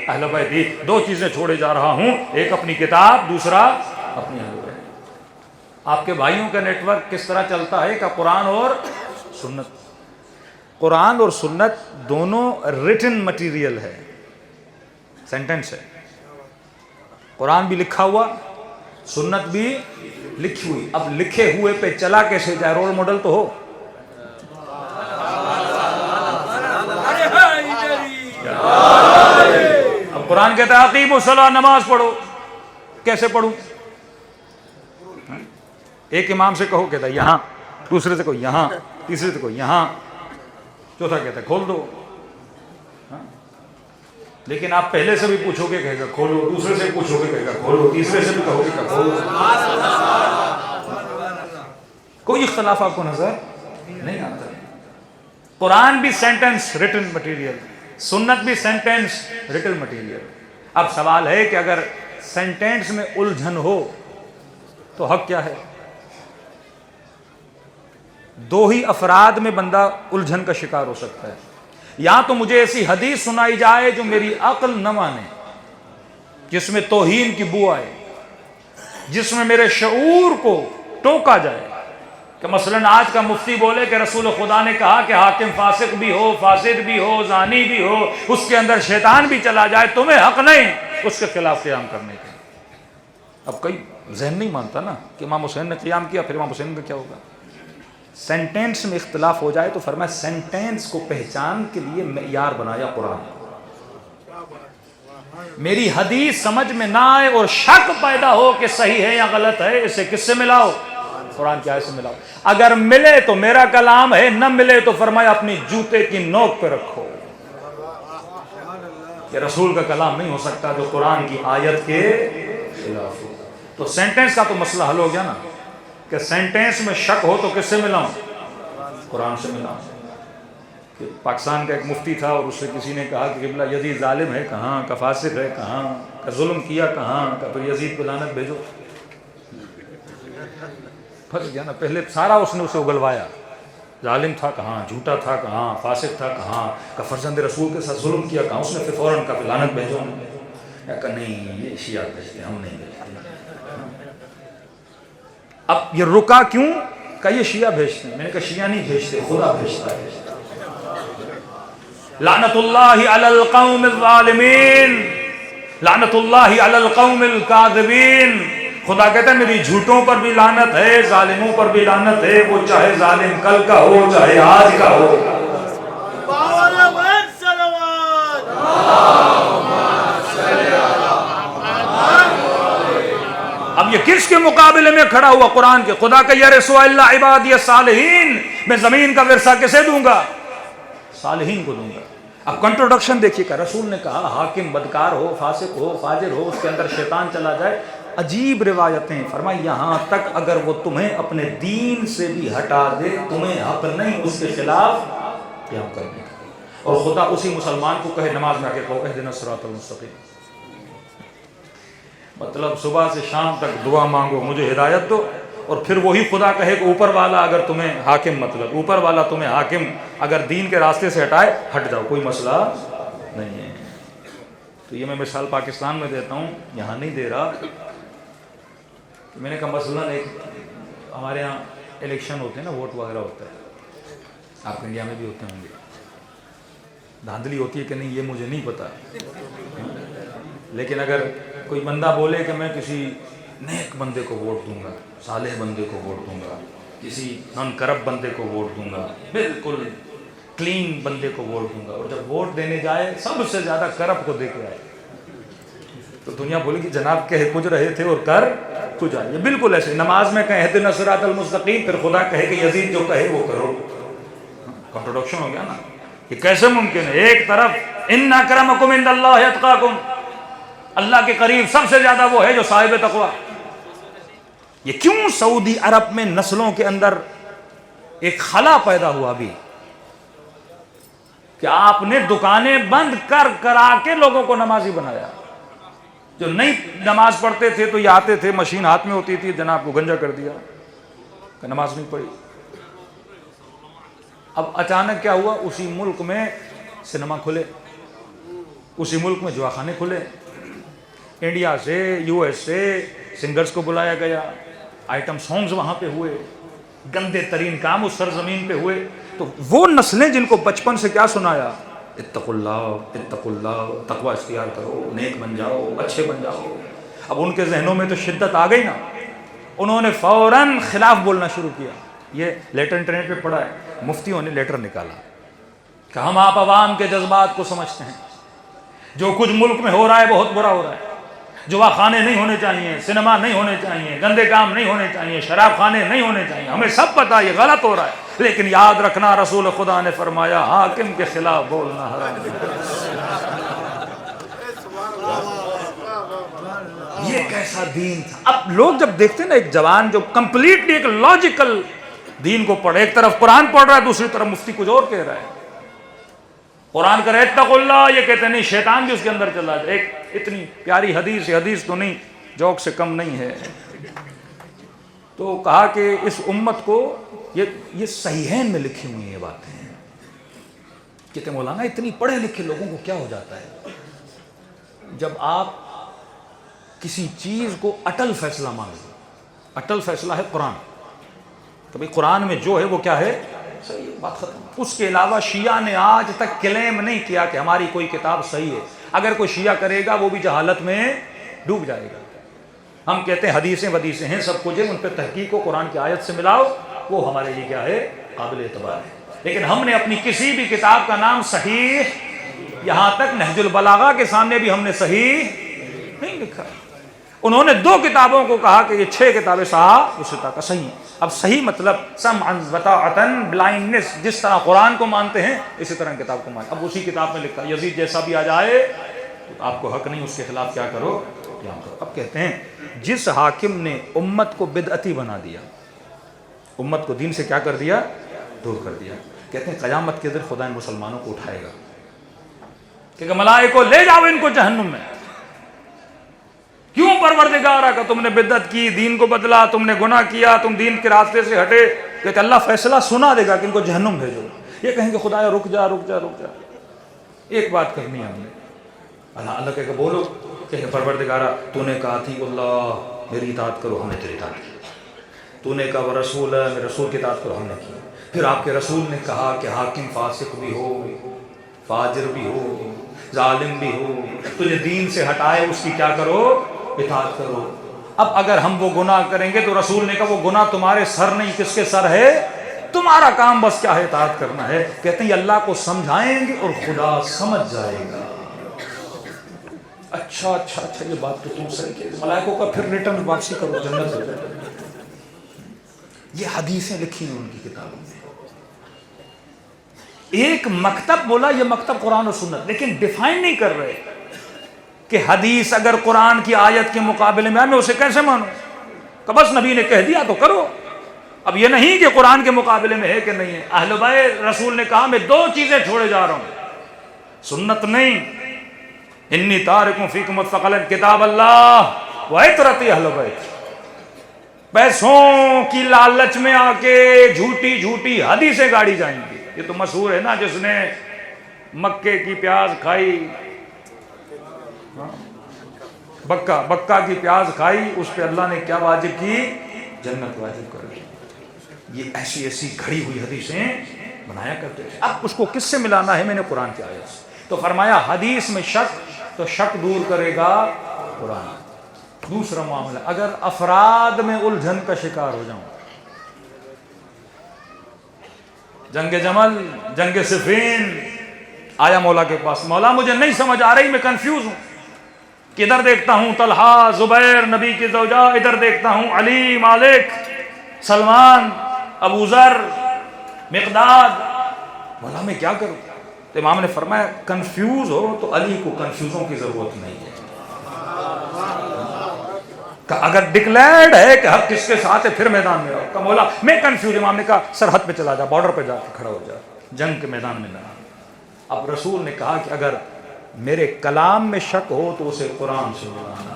اہل بیت. 2 چیزیں چھوڑے جا رہا ہوں, ایک اپنی کتاب, دوسرا اپنی اہل بیت. آپ کے بھائیوں کا نیٹ ورک کس طرح چلتا ہے کہ قرآن اور سنت. قرآن اور سنت دونوں ریٹن مٹیریل ہے, سینٹنس ہے. قرآن بھی لکھا ہوا, سنت بھی لکھی ہوئی. اب لکھے ہوئے پہ چلا کیسے جائے؟ رول ماڈل تو ہو. اب قرآن کہتا ہے اقیموا الصلاۃ, نماز پڑھو. کیسے پڑھوں؟ ایک امام سے کہو کہتا ہے یہاں, دوسرے سے کہو یہاں, تیسرے سے کہو یہاں, چوتھا کہتا ہے کھول دو. لیکن آپ پہلے سے بھی پوچھو گے کہے گا کھولو, دوسرے سے پوچھو گے کہے گا کھولو, تیسرے سے بھی کہو گے کہو. کوئی اختلاف آپ کو نظر نہیں آتا. قرآن بھی سینٹنس ریٹن مٹیریل، سنت بھی سینٹنس ریٹن مٹیریل. اب سوال ہے کہ اگر سینٹنس میں الجھن ہو تو حق کیا ہے؟ دو ہی افراد میں بندہ الجھن کا شکار ہو سکتا ہے. یا تو مجھے ایسی حدیث سنائی جائے جو میری عقل نہ مانے، جس میں توہین کی بو آئے، جس میں میرے شعور کو ٹوکا جائے، کہ مثلا آج کا مفتی بولے کہ رسول خدا نے کہا کہ حاکم فاسق بھی ہو، فاسد بھی ہو، زانی بھی ہو، اس کے اندر شیطان بھی چلا جائے، تمہیں حق نہیں اس کے خلاف قیام کرنے کے. اب کئی ذہن نہیں مانتا نا کہ امام حسین نے قیام کیا، پھر امام حسین کا کیا ہوگا. سینٹینس میں اختلاف ہو جائے تو فرمایا سینٹینس کو پہچان کے لیے معیار بنایا قرآن. میری حدیث سمجھ میں نہ آئے اور شک پیدا ہو کہ صحیح ہے یا غلط ہے، اسے کس سے ملاؤ؟ قرآن کی آیت سے ملاؤ. اگر ملے تو میرا کلام ہے، نہ ملے تو فرمایا اپنی جوتے کی نوک پہ رکھو. کہ رسول کا کلام نہیں ہو سکتا جو قرآن کی آیت کے خلاف ہو. تو سینٹینس کا تو مسئلہ حل ہو گیا نا کہ سینٹینس میں شک ہو تو کس سے ملاؤں؟ قرآن سے ملاؤں. کہ پاکستان کا ایک مفتی تھا اور اس سے کسی نے کہا کہ قبلہ یزید ظالم ہے کہاں، کا فاسق ہے کہاں، کا ظلم کیا کہاں، کا پھر یزید کو لعنت بھیجو. پھنس گیا نا. پہلے سارا اس نے اسے اگلوایا، ظالم تھا کہاں، جھوٹا تھا کہاں، فاسق تھا کہاں، کا فرزند رسول کے ساتھ ظلم کیا کہاں. اس نے پھر فوراً کہا کہ لعنت بھیجو. کہا نہیں یہ شیعہ بھیجتے، ہم نہیں بھیجتے. اب یہ رکا کیوں؟ کہ یہ شیعہ بھیجتے ہیں. میں نے کہا شیعہ نہیں بھیجتے، خدا بھیجتا ہے. لعنت اللہ علی القوم الظالمین، لعنت اللہ علی القوم الکاذبین. خدا کہتا ہے میری جھوٹوں پر بھی لعنت ہے، ظالموں پر بھی لعنت ہے، وہ چاہے ظالم کل کا ہو چاہے آج کا ہو. اب یہ کس کے مقابلے میں کھڑا ہوا؟ قرآن کے. خدا کا یرث الا عبادی الصالحین، میں زمین کا ورثہ کسے دوں گا؟ صالحین کو دوں گا. اب کنٹروڈکشن دیکھیے کہ رسول نے کہا حاکم بدکار ہو، فاسق ہو، فاجر ہو، اس کے اندر شیطان چلا جائے. عجیب روایتیں. فرمایا یہاں تک اگر وہ تمہیں اپنے دین سے بھی ہٹا دے تمہیں حق نہیں اس کے خلاف قیام کرنے کا. اور خدا اسی مسلمان کو کہے نماز میں آ کے کہو اہدنا الصراط المستقیم. مطلب صبح سے شام تک دعا مانگو مجھے ہدایت دو، اور پھر وہی خدا کہے کہ اوپر والا اگر تمہیں حاکم، مطلب اوپر والا تمہیں حاکم اگر دین کے راستے سے ہٹائے ہٹ جاؤ، کوئی مسئلہ نہیں ہے. تو یہ میں مثال پاکستان میں دیتا ہوں، یہاں نہیں دے رہا. میں نے کہا مثلاً ایک ہمارے یہاں الیکشن ہوتے ہیں نا، ووٹ وغیرہ ہوتا ہے، آپ انڈیا میں بھی ہوتے ہوں گے. دھاندلی ہوتی ہے کہ نہیں یہ مجھے نہیں پتا، لیکن اگر کوئی بندہ بولے کہ میں کسی نیک بندے کو ووٹ دوں گا، صالح بندے کو ووٹ دوں گا، کسی نان کرپٹ بندے کو ووٹ دوں گا، بالکل کلین بندے کو ووٹ دوں گا، اور جب ووٹ دینے جائے سب سے زیادہ کرپٹ کو دے کے آئے تو دنیا بولے کہ جناب کہہ کچھ رہے تھے اور کر کچھ آئے. یہ بالکل ایسے نماز میں کہیں اہدنا الصراط المستقیم، پھر خدا کہے کہ یزید جو کہے وہ کرو. کنٹروڈکشن ہو گیا نا. یہ کیسے ممکن ہے؟ ایک طرف ان اکرمکم عند اللہ اتقاکم، اللہ کے قریب سب سے زیادہ وہ ہے جو صاحب تقوی. یہ کیوں سعودی عرب میں نسلوں کے اندر ایک خلا پیدا ہوا بھی کہ آپ نے دکانیں بند کر کرا کے لوگوں کو نمازی بنایا. جو نہیں نماز پڑھتے تھے تو یہ آتے تھے، مشین ہاتھ میں ہوتی تھی، جناب کو گنجا کر دیا کہ نماز نہیں پڑھی. اب اچانک کیا ہوا؟ اسی ملک میں سنیما کھلے، اسی ملک میں جواخانے کھلے، انڈیا سے یو ایس سے سنگرز کو بلایا گیا، آئٹم سانگز وہاں پہ ہوئے، گندے ترین کام اس سرزمین پہ ہوئے. تو وہ نسلیں جن کو بچپن سے کیا سنایا؟ اتقوا اللہ، تقوی اختیار کرو، نیک بن جاؤ، اچھے بن جاؤ. اب ان کے ذہنوں میں تو شدت آ گئی نا، انہوں نے فوراً خلاف بولنا شروع کیا. یہ لیٹر انٹرنیٹ پہ پڑھا ہے، مفتیوں نے لیٹر نکالا کہ ہم آپ عوام کے جذبات کو سمجھتے ہیں، جو کچھ ملک میں ہو رہا ہے بہت برا ہو رہا ہے. جوا خانے نہیں ہونے چاہیے، سنیما نہیں ہونے چاہیے، گندے کام نہیں ہونے چاہیے، شراب خانے نہیں ہونے چاہیے، ہمیں سب پتہ یہ غلط ہو رہا ہے، لیکن یاد رکھنا رسول خدا نے فرمایا حاکم کے خلاف بولنا حرام ہے. یہ کیسا دین تھا. اب لوگ جب دیکھتے ہیں نا ایک جوان جو کمپلیٹلی ایک لاجیکل دین کو پڑھ، ایک طرف قرآن پڑھ رہا ہے، دوسری طرف مفتی کچھ اور کہہ رہا ہے. قرآن کہہ رہا ہے اتقوا اللہ، یہ کہتے نہیں شیطان بھی اس کے اندر چلا جائے. ایک اتنی پیاری حدیث، یہ حدیث تو نہیں جوک سے کم نہیں ہے. تو کہا کہ اس امت کو یہ صحیحین میں لکھی ہوئی یہ باتیں ہیں. کہتے مولانا اتنی پڑھے لکھے لوگوں کو کیا ہو جاتا ہے جب آپ کسی چیز کو اٹل فیصلہ مان لیں. اٹل فیصلہ ہے قرآن، تو بھئی قرآن میں جو ہے وہ کیا ہے صحیح، بات ختم. اس کے علاوہ شیعہ نے آج تک کلیم نہیں کیا کہ ہماری کوئی کتاب صحیح ہے. اگر کوئی شیعہ کرے گا وہ بھی جہالت میں ڈوب جائے گا. ہم کہتے ہیں حدیثیں ودیثیں ہیں سب کچھ ہے، ان پہ تحقیق کو قرآن کی آیت سے ملاؤ، وہ ہمارے لیے کیا ہے قابل اعتبار ہے. لیکن ہم نے اپنی کسی بھی کتاب کا نام صحیح، یہاں تک نہج البلاغہ کے سامنے بھی ہم نے صحیح نہیں لکھا. انہوں نے 2 کتابوں کو کہا کہ یہ 6 کتابیں صحاح وسطہ کا صحیح ہیں. اب صحیح مطلب سمعا وطاعتن، بلائنڈنس، جس طرح قرآن کو مانتے ہیں اسی طرح کتاب کو مانتے. اب اسی کتاب میں لکھا یزید جیسا بھی آ جائے تو آپ کو حق نہیں اس کے خلاف کیا کرو قیام کرو. اب کہتے ہیں جس حاکم نے امت کو بدعتی بنا دیا، امت کو دین سے کیا کر دیا دور کر دیا، کہتے ہیں قیامت کے دن خدا ان مسلمانوں کو اٹھائے گا کہ ملائکو لے جاؤ ان کو جہنم میں. کیوں پروردگارا کہ تم نے بدعت کی، دین کو بدلا، تم نے گناہ کیا، تم دین کے راستے سے ہٹے. کہ اللہ فیصلہ سنا دے گا کہ ان کو جہنم بھیجو. یہ کہیں گے خدایا رک جا رک جا رک جا، ایک بات کرنی ہے ہم نے. اللہ کہے کہ بولو، کہ پروردگارا تو نے کہا تھی اللہ میری اطاعت کرو، ہم نے تیری اطاعت کی. تو نے کہا وہ رسول ہے، میرے رسول کی اطاعت کرو، ہم نے کی. پھر آپ کے رسول نے کہا کہ حاکم فاسق بھی ہو، فاجر بھی ہو، ظالم بھی ہو، تجھے دین سے ہٹائے اس کی کیا کرو اطاعت کرو. اب اگر ہم وہ گناہ کریں گے تو رسول نے کہا وہ گناہ تمہارے سر نہیں، کس کے سر ہے؟ تمہارا کام بس کیا ہے اطاعت کرنا ہے. کہتے ہیں اللہ کو سمجھائیں گے اور خدا سمجھ جائے گا. اچھا اچھا اچھا یہ بات تو تم صحیح کہتے. ملائکوں کا پھر ریٹرن واپسی کرو، جنت ہو جائے. یہ حدیثیں لکھی ہیں ان کی کتابوں میں. ایک مکتب بولا یہ مکتب قرآن و سنت، لیکن ڈیفائن نہیں کر رہے کہ حدیث اگر قرآن کی آیت کے مقابلے میں میں اسے کیسے مانوں. کہ بس نبی نے کہہ دیا تو کرو. اب یہ نہیں کہ قرآن کے مقابلے میں ہے کہ نہیں ہے. اہل بیت رسول نے کہا میں 2 چیزیں چھوڑے جا رہا ہوں، سنت نہیں، انی تارک فیکم الثقلین، کتاب اللہ و عطرت اہل بیت. پیسوں کی لالچ میں آ کے جھوٹی جھوٹی حدیثیں گاڑی جائیں گی. یہ تو مشہور ہے نا، جس نے مکے کی پیاز کھائی، بکا کی پیاز کھائی، اس پہ اللہ نے کیا واجب کی؟ جنت واجب کر دی. یہ ایسی ایسی گھڑی ہوئی حدیثیں بنایا کرتے تھے. اب اس کو کس سے ملانا ہے؟ میں نے قرآن کی آیت سے. تو فرمایا حدیث میں شک، تو شک دور کرے گا قرآن. دوسرا معاملہ، اگر افراد میں الجھن کا شکار ہو جاؤں، جنگ جمل، جنگ صفین، آیا مولا کے پاس، مولا مجھے نہیں سمجھ آ رہی، میں کنفیوز ہوں. ادھر دیکھتا ہوں طلحہ، زبیر، نبی کی زوجہ، ادھر دیکھتا ہوں علی، مالک، سلمان، ابو ذر، مقداد، مولا میں کیا کروں؟ تو امام نے فرمایا کنفیوز ہو تو علی کو کنفیوزوں کی ضرورت نہیں ہے. کہ اگر ڈکلیئرڈ ہے کہ حق کس کے ساتھ ہے پھر میدان میں رہو. کہ مولا میں کنفیوز. امام نے کہا سرحد پہ چلا جا، بارڈر پہ جا کے کھڑا ہو جا، جنگ کے میدان میں نہ. اب رسول نے کہا کہ اگر میرے کلام میں شک ہو تو اسے قرآن سے ملانا،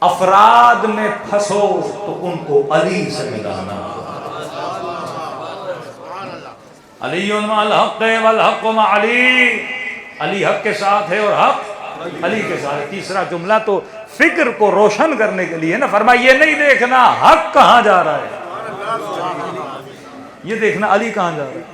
افراد میں پھنسو تو ان کو علی سے ملانا. علی مع الحق والحق مع علی، علی حق کے ساتھ ہے اور حق علی کے ساتھ. تیسرا جملہ تو فکر کو روشن کرنے کے لیے نا، فرمایا یہ نہیں دیکھنا حق کہاں جا رہا ہے، یہ دیکھنا علی کہاں جا رہا ہے.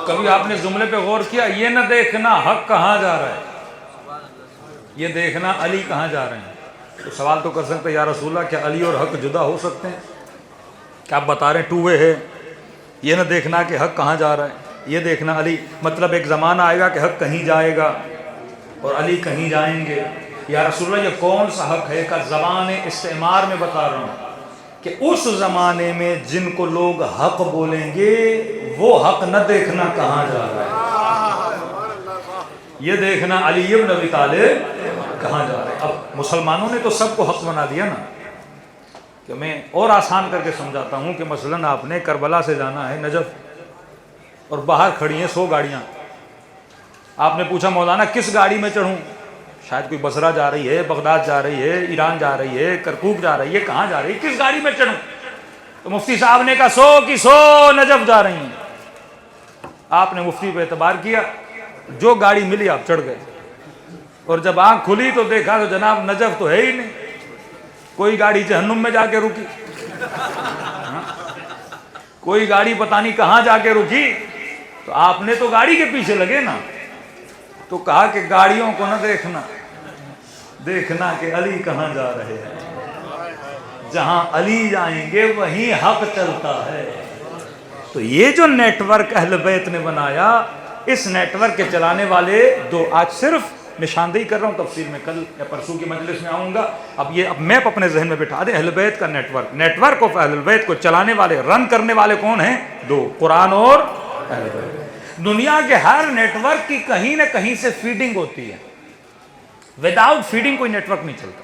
کبھی آپ نے جملے پہ غور کیا؟ یہ نہ دیکھنا حق کہاں جا رہا ہے، یہ دیکھنا علی کہاں جا رہے ہیں. تو سوال تو کر سکتے ہیں یا رسول اللہ کیا علی اور حق جدا ہو سکتے ہیں؟ کیا آپ بتا رہے ہیں 2 وے ہے؟ یہ نہ دیکھنا کہ حق کہاں جا رہا ہے، یہ دیکھنا علی، مطلب ایک زمانہ آئے گا کہ حق کہیں جائے گا. اور علی کہیں جائیں گے. یا رسول اللہ یہ کون سا حق ہے؟ کہ زبان استعمار میں بتا رہا ہوں کہ اس زمانے میں جن کو لوگ حق بولیں گے وہ حق نہ دیکھنا کہاں جا رہا ہے، یہ دیکھنا علی بن ابی طالب کہاں جا رہا ہے. اب مسلمانوں نے تو سب کو حق بنا دیا نا. کہ میں اور آسان کر کے سمجھاتا ہوں کہ مثلاً آپ نے کربلا سے جانا ہے نجف اور باہر کھڑی ہیں 100 گاڑیاں. آپ نے پوچھا مولانا کس گاڑی میں چڑھوں؟ شاید کوئی بصرہ جا رہی ہے، بغداد جا رہی ہے، ایران جا رہی ہے، کرکوک جا رہی ہے، کہاں جا رہی ہے، کس گاڑی میں چڑھوں؟ تو مفتی صاحب نے کہا 100 کی 100 نجف جا رہی ہیں. آپ نے مفتی پہ اعتبار کیا، جو گاڑی ملی آپ چڑھ گئے. اور جب آنکھ کھلی تو دیکھا تو جناب نجف تو ہے ہی نہیں، کوئی گاڑی جہنم میں جا کے رکی، کوئی گاڑی پتہ نہیں کہاں جا کے رکی. تو آپ نے تو گاڑی کے پیچھے لگے نا. تو کہا کہ گاڑیوں کو نہ دیکھنا، دیکھنا کہ علی کہاں جا رہے ہیں. جہاں علی جائیں گے وہیں حق چلتا ہے. تو یہ جو نیٹ ورک اہل بیت نے بنایا، اس نیٹ ورک کے چلانے والے دو، آج صرف نشاندہی کر رہا ہوں، تفصیل میں کل یا پرسوں کی مجلس میں آؤں گا. اب یہ میپ اپنے ذہن میں بٹھا دیں. اہل بیت کا نیٹ ورک آف اہل بیت کو چلانے والے، رن کرنے والے کون ہیں؟ دو، قرآن اور اہل بیت. دنیا کے ہر نیٹ ورک کی کہیں نہ کہیں سے فیڈنگ ہوتی ہے. وداؤٹ فیڈنگ کوئی نیٹ ورک نہیں چلتا.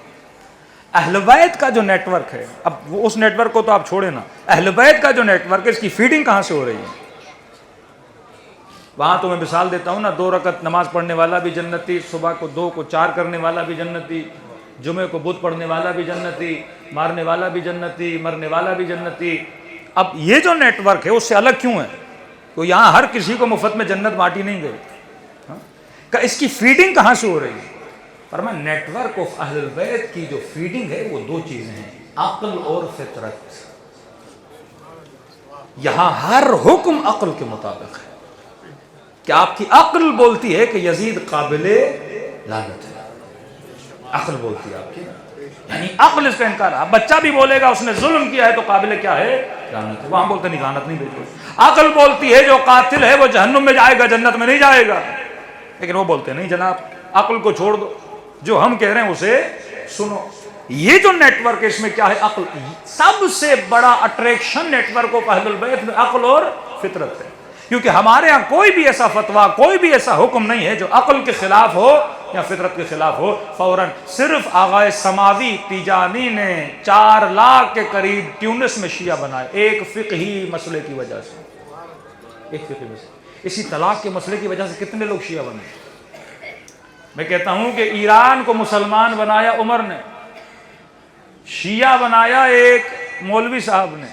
اہل بیت کا جو نیٹ ورک ہے، اب اس نیٹ ورک کو تو آپ چھوڑیں نا، اہل بیت کا جو نیٹ ورک ہے اس کی فیڈنگ کہاں سے ہو رہی ہے؟ وہاں تو میں مثال دیتا ہوں نا، 2 رکعت نماز پڑھنے والا بھی جنتی، صبح کو 2 کو 4 کرنے والا بھی جنتی، جمعے کو بدھ پڑھنے والا بھی جنتی، مارنے والا بھی جنتی، مرنے والا بھی جنتی. اب یہ جو نیٹ ورک ہے اس سے الگ کیوں ہے؟ تو یہاں ہر کسی کو مفت میں جنت بانٹی نہیں گئی. کہ اس کی فیڈنگ کہاں سے ہو رہی ہے؟ فرمایا نیٹ ورک آف اہل البیت کی جو فیڈنگ ہے وہ 2 چیزیں ہیں، عقل اور فطرت. یہاں ہر حکم عقل کے مطابق ہے. کہ آپ کی عقل بولتی ہے کہ یزید قابل لعنت ہے، عقل بولتی ہے آپ کی، یعنی عقل اس کا انکار ہے. بچہ بھی بولے گا اس نے ظلم کیا ہے تو قابل کیا ہے؟ لعنت ہے. وہاں بولتے نہیں لعنت نہیں بھیجو. عقل بولتی ہے جو قاتل ہے وہ جہنم میں جائے گا، جنت میں نہیں جائے گا. لیکن وہ بولتے نہیں جناب عقل کو چھوڑ دو، جو ہم کہہ رہے ہیں اسے سنو. یہ جو نیٹ ورک ہے اس میں کیا ہے؟ عقل. سب سے بڑا اٹریکشن نیٹ ورک کو اہل البیت میں عقل اور فطرت ہے. کیونکہ ہمارے ہاں کوئی بھی ایسا فتویٰ، کوئی بھی ایسا حکم نہیں ہے جو عقل کے خلاف ہو یا فطرت کے خلاف ہو. فوراً صرف آغائے سماوی تیجانی نے 4 لاکھ کے قریب ٹیونس میں شیعہ بنائے، ایک فقہی مسئلے کی وجہ سے. ایک فقہی مسئلہ، اسی طلاق کے مسئلے کی وجہ سے کتنے لوگ شیعہ بنے. میں کہتا ہوں کہ ایران کو مسلمان بنایا عمر نے، شیعہ بنایا ایک مولوی صاحب نے،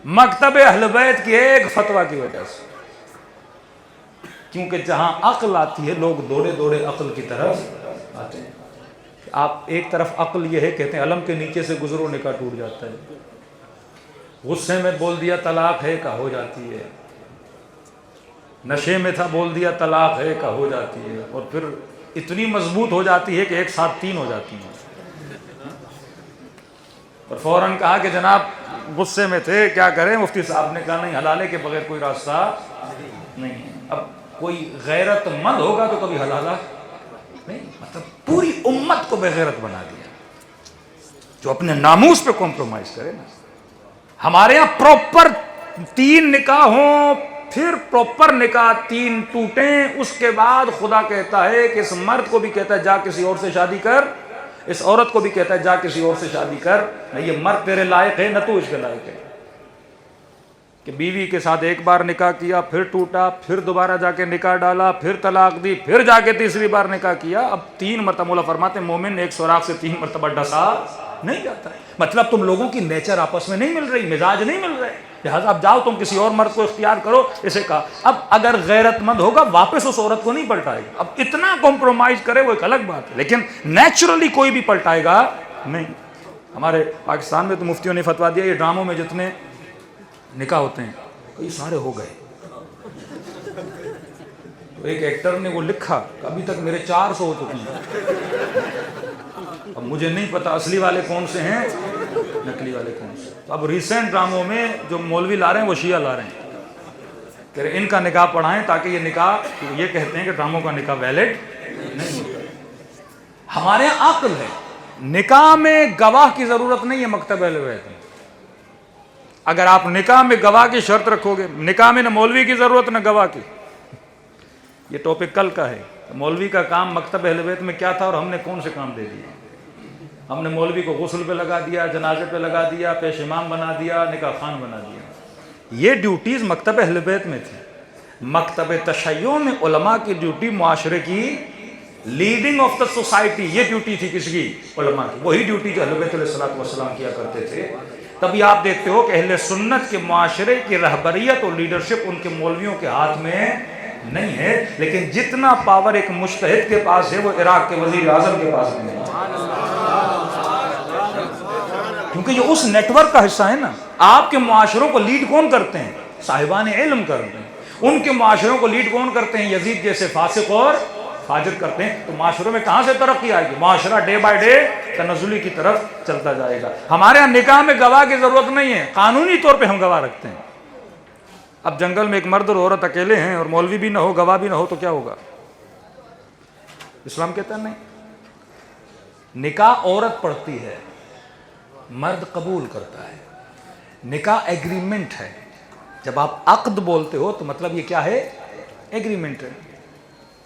مکتب اہل بیت کی ایک فتویٰ کی وجہ سے. کیونکہ جہاں عقل آتی ہے لوگ دوڑے دوڑے عقل کی طرف آتے ہیں. آپ ایک طرف عقل یہ ہے، کہتے ہیں علم کے نیچے سے گزرو نکاح ٹوٹ جاتا ہے، غصے میں بول دیا طلاق ہے کہ ہو جاتی ہے، نشے میں تھا بول دیا طلاق ہے کہ ہو جاتی ہے، اور پھر اتنی مضبوط ہو جاتی ہے کہ ایک ساتھ 3 ہو جاتی ہیں. اور فوراً کہا کہ جناب غصے میں تھے کیا کریں؟ مفتی صاحب نے کہا نہیں، حلالے کے بغیر کوئی راستہ نہیں ہے. اب کوئی غیرت مند ہوگا تو کبھی حلالہ نہیں، مطلب پوری امت کو بے غیرت بنا دیا. جو اپنے ناموس پہ کمپرومائز کرے نا. ہمارے یہاں پراپر 3 نکاح ہوں، پھر پراپر نکاح 3 ٹوٹیں، اس کے بعد خدا کہتا ہے کہ اس مرد کو بھی کہتا ہے جا کسی اور سے شادی کر، اس عورت کو بھی کہتا ہے جا کسی اور سے شادی کر. نہ یہ مرد تیرے لائق ہے نہ تو اس کے لائق ہے. کہ بیوی کے ساتھ ایک بار نکاح کیا، پھر ٹوٹا، پھر دوبارہ جا کے نکاح ڈالا، پھر طلاق دی، پھر جا کے تیسری بار نکاح کیا. اب 3 مرتبہ مولا فرماتے ہیں مومن ایک سوراخ سے 3 مرتبہ ڈسا نہیں جاتا. مطلب تم لوگوں کی نیچر آپس میں نہیں مل رہی، مزاج نہیں مل رہے، لہٰذا اب جاؤ تم کسی اور مرد کو اختیار کرو. اسے کہا اب اگر غیرت مند ہوگا واپس اس عورت کو نہیں پلٹائے گا. اب اتنا کمپرومائز کرے وہ ایک الگ بات ہے، لیکن نیچرلی کوئی بھی پلٹائے گا نہیں. ہمارے پاکستان میں تو مفتیوں نے فتویٰ دیا یہ ڈراموں میں جتنے نکاح ہوتے ہیں کئی سارے ہو گئے. تو ایک ایکٹر نے وہ لکھا کہ ابھی تک میرے 400 ہو چکے ہیں. اب مجھے نہیں پتا اصلی والے کون سے ہیں نقلی والے کون سے. تو اب ریسنٹ ڈراموں میں جو مولوی لا رہے ہیں وہ شیعہ لا رہے ہیں کہ ان کا نکاح پڑھائیں تاکہ یہ نکاح، یہ کہتے ہیں کہ ڈراموں کا نکاح ویلڈ نہیں. ہمارے یہاں عقل ہے. نکاح میں گواہ کی ضرورت نہیں ہے مکتب اہل بیت میں. اگر آپ نکاح میں گواہ کی شرط رکھو گے، نکاح میں نہ مولوی کی ضرورت نہ گواہ کی. یہ ٹاپک کل کا ہے. مولوی کا کام مکتب اہل بیت میں کیا تھا اور ہم نے کون سے کام دے دیے. ہم نے مولوی کو غسل پہ لگا دیا، جنازے پہ لگا دیا، پیش امام بنا دیا، نکاح خوان بنا دیا. یہ ڈیوٹیز مکتب اہل بیت میں تھی. مکتب تشیع میں علماء کی ڈیوٹی معاشرے کی لیڈنگ آف دا سوسائٹی، یہ ڈیوٹی تھی کس کی؟ علماء کی. وہی ڈیوٹی جو اہل بیت علیہ الصلوۃ والسلام کیا کرتے تھے. تبھی آپ دیکھتے ہو کہ اہل سنت کے معاشرے کی رہبریت اور لیڈرشپ ان کے مولویوں کے ہاتھ میں نہیں ہے، لیکن جتنا پاور ایک مجتہد کے پاس ہے وہ عراق کے وزیر اعظم کے پاس نہیں ہے. کیونکہ یہ اس نیٹ ورک کا حصہ ہے نا. آپ کے معاشروں کو لیڈ کون کرتے ہیں؟ صاحبان علم کرتے ہیں. ان کے معاشروں کو لیڈ کون کرتے ہیں؟ یزید جیسے فاسق اور فاجر کرتے ہیں. تو معاشروں میں کہاں سے ترقی آئے گی؟ معاشرہ ڈے بائی ڈے تنزلی کی طرف چلتا جائے گا. ہمارے ہاں نکاح میں گواہ کی ضرورت نہیں ہے، قانونی طور پہ ہم گواہ رکھتے ہیں. اب جنگل میں ایک مرد اور عورت اکیلے ہیں اور مولوی بھی نہ ہو، گواہ بھی نہ ہو، تو کیا ہوگا؟ اسلام کہتا ہے نہیں. نکاح عورت پڑھتی ہے، مرد قبول کرتا ہے. نکاح ایگریمنٹ ہے. جب آپ عقد بولتے ہو تو مطلب یہ کیا ہے؟ ایگریمنٹ ہے.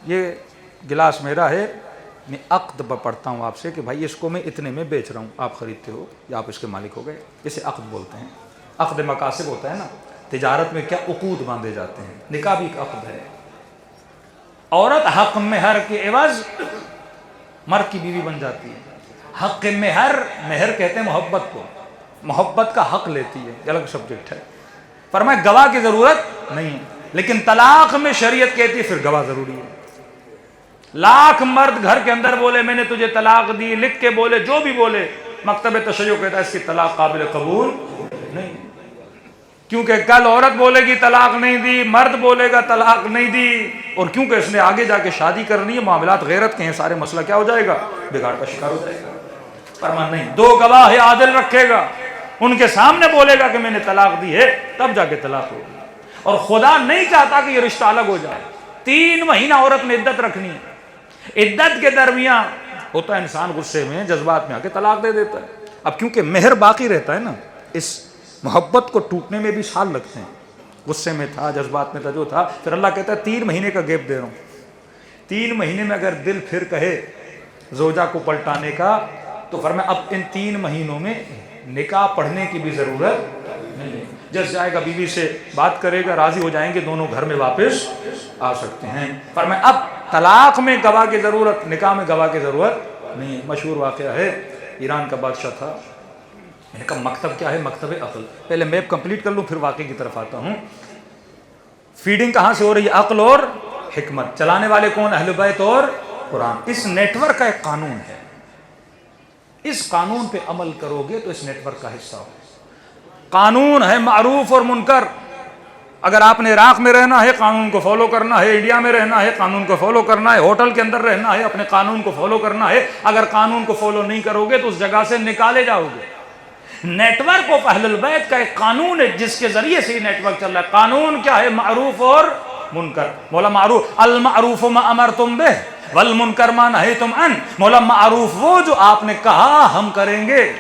یہ گلاس میرا ہے، میں عقد پڑھتا ہوں آپ سے کہ بھائی اس کو میں اتنے میں بیچ رہا ہوں، آپ خریدتے ہو یا آپ اس کے مالک ہو گئے. اسے عقد بولتے ہیں. عقد مکاسب ہوتا ہے نا. تجارت میں کیا عقود باندھے جاتے ہیں. نکاح بھی ایک عقد ہے. عورت حق مہر کے عوض مرد کی بیوی بن جاتی ہے. حق مہر، مہر کہتے ہیں محبت کو، محبت کا حق لیتی ہے. یہ الگ سبجیکٹ ہے. فرمایا گواہ کی ضرورت نہیں ہے. لیکن طلاق میں شریعت کہتی ہے پھر گواہ ضروری ہے. لاکھ مرد گھر کے اندر بولے میں نے تجھے طلاق دی، لکھ کے بولے، جو بھی بولے، مکتب تشیع کہتا ہے اس کی طلاق قابل قبول نہیں. کیونکہ کل عورت بولے گی طلاق نہیں دی، مرد بولے گا طلاق نہیں دی، اور کیونکہ اس نے آگے جا کے شادی کرنی ہے، معاملات غیرت کے ہیں، سارے مسئلہ کیا ہو جائے گا؟ بگاڑ کا شکار ہو جائے گا. فرمان نہیں. دو گواہ عادل رکھے گا، ان کے سامنے بولے گا کہ میں نے طلاق دی ہے، تب جا کے طلاق ہوگی. اور خدا نہیں چاہتا کہ یہ رشتہ الگ ہو جائے. 3 مہینہ عورت نے عدت رکھنی ہے. عدت کے درمیان ہوتا ہے انسان غصے میں، جذبات میں آ کے طلاق دے دیتا ہے. اب کیونکہ مہر باقی رہتا ہے نا، اس محبت کو ٹوٹنے میں بھی سال لگتے ہیں. غصے میں تھا، جذبات میں تھا، جو تھا، پھر اللہ کہتا ہے 3 مہینے کا گیپ دے رہا ہوں. 3 مہینے میں اگر دل پھر کہے زوجہ کو پلٹانے کا، تو فرمایا اب ان 3 مہینوں میں نکاح پڑھنے کی بھی ضرورت نہیں ہے. جس جائے گا بیوی سے بات کرے گا، راضی ہو جائیں گے، دونوں گھر میں واپس آ سکتے ہیں. فرمایا اب طلاق میں گواہ کی ضرورت، نکاح میں گواہ کی ضرورت نہیں. مشہور واقعہ ہے، ایران کا بادشاہ تھا. میں نے کہا مکتب کیا ہے؟ مکتب عقل. پہلے میپ کمپلیٹ کر لوں پھر واقعے کی طرف آتا ہوں. فیڈنگ کہاں سے ہو رہی ہے؟ عقل اور حکمت. چلانے والے کون؟ اہل بیت اور قرآن. اس نیٹ ورک کا ایک قانون ہے. اس قانون پہ عمل کرو گے تو اس نیٹ ورک کا حصہ ہو. قانون ہے معروف اور منکر. اگر آپ نے عراق میں رہنا ہے، قانون کو فالو کرنا ہے. انڈیا میں رہنا ہے، قانون کو فالو کرنا ہے. ہوٹل کے اندر رہنا ہے، اپنے قانون کو فالو کرنا ہے. اگر قانون کو فالو نہیں کرو گے تو اس جگہ سے نکالے جاؤ گے. نیٹ ورک آف اہل البیت کا ایک قانون ہے جس کے ذریعے سے یہ نیٹ ورک چل رہا ہے. قانون کیا ہے؟ معروف اور منکر. مولا معروف، المعروف ما امرتم بہ والمنکر ما نہیتم عنہ. مولا معروف وہ جو آپ نے کہا ہم کریں گے،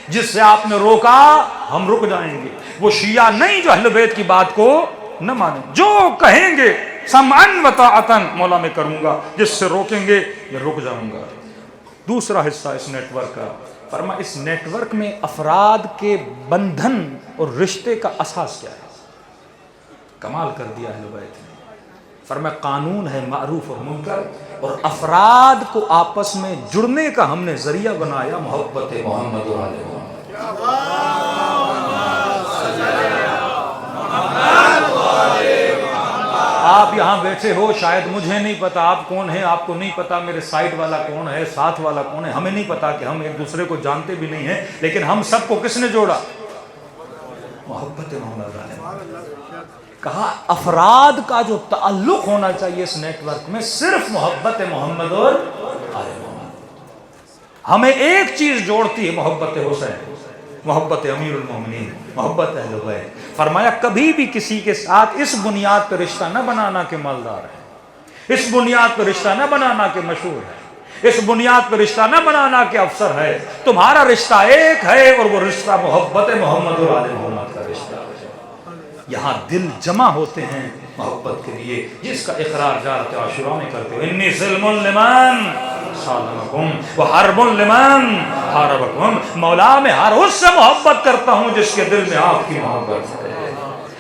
جس سے آپ نے روکا ہم رک جائیں گے. وہ شیعہ نہیں جو اہل بیت کی بات کو نہ مانیں. جو کہیں گے سمعن و طاعتن، مولا میں کروں گا، جس سے روکیں گے میں رک جاؤں گا. دوسرا حصہ اس نیٹ ورک کا، فرما اس نیٹ ورک میں افراد کے بندھن اور رشتے کا اساس کیا ہے؟ کمال کر دیا اہل بیت نے. فرما قانون ہے معروف اور منکر، اور افراد کو آپس میں جڑنے کا ہم نے ذریعہ بنایا محبت محمد و آل محمد. آپ یہاں بیٹھے ہو، شاید مجھے نہیں پتا آپ کون ہیں، آپ کو نہیں پتا میرے سائٹ والا کون ہے، ساتھ والا کون ہے. ہمیں نہیں پتا کہ ہم ایک دوسرے کو جانتے بھی نہیں ہیں، لیکن ہم سب کو کس نے جوڑا؟ محبت محمد علیہ. کہا افراد کا جو تعلق ہونا چاہیے اس نیٹ ورک میں صرف محبت محمد اور آل محمد. ہمیں ایک چیز جوڑتی ہے، محبت حسین، محبت امیر المومنین، محبت اہل بیت. فرمایا کبھی بھی کسی کے ساتھ اس بنیاد پہ رشتہ نہ بنانا کہ مالدار ہے، اس بنیاد پہ رشتہ نہ بنانا کہ مشہور ہے، اس بنیاد پہ رشتہ نہ بنانا کہ افسر ہے، تمہارا رشتہ ایک ہے اور وہ رشتہ محبت محمد اور آل محمد کا رشتہ ہے۔ یہاں دل جمع ہوتے ہیں محبت کے لیے، جس کا اقرار جارت عاشورہ میں کرتے ہو، انی سلم لمن سالمکم وحرب لمن حاربکم، مولا میں ہر اس سے محبت کرتا ہوں جس کے دل میں آپ کی محبت ہے،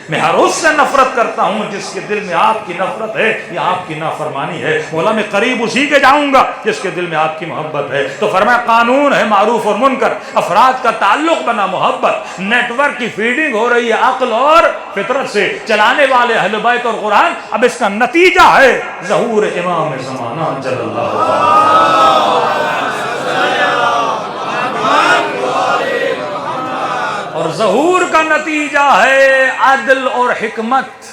میں ہر اس سے نفرت کرتا ہوں جس کے دل میں آپ کی نفرت ہے یا آپ کی نافرمانی ہے، مولا میں قریب اسی کے جاؤں گا جس کے دل میں آپ کی محبت ہے۔ تو فرمایا قانون ہے معروف اور منکر، افراد کا تعلق بنا محبت، نیٹ ورک کی فیڈنگ ہو رہی ہے عقل اور فطرت سے، چلانے والے اہل بیت اور قرآن، اب اس کا نتیجہ ہے ظہور امام زمانہ جل اللہ تعالی، اور ظہور کا نتیجہ ہے عدل اور حکمت،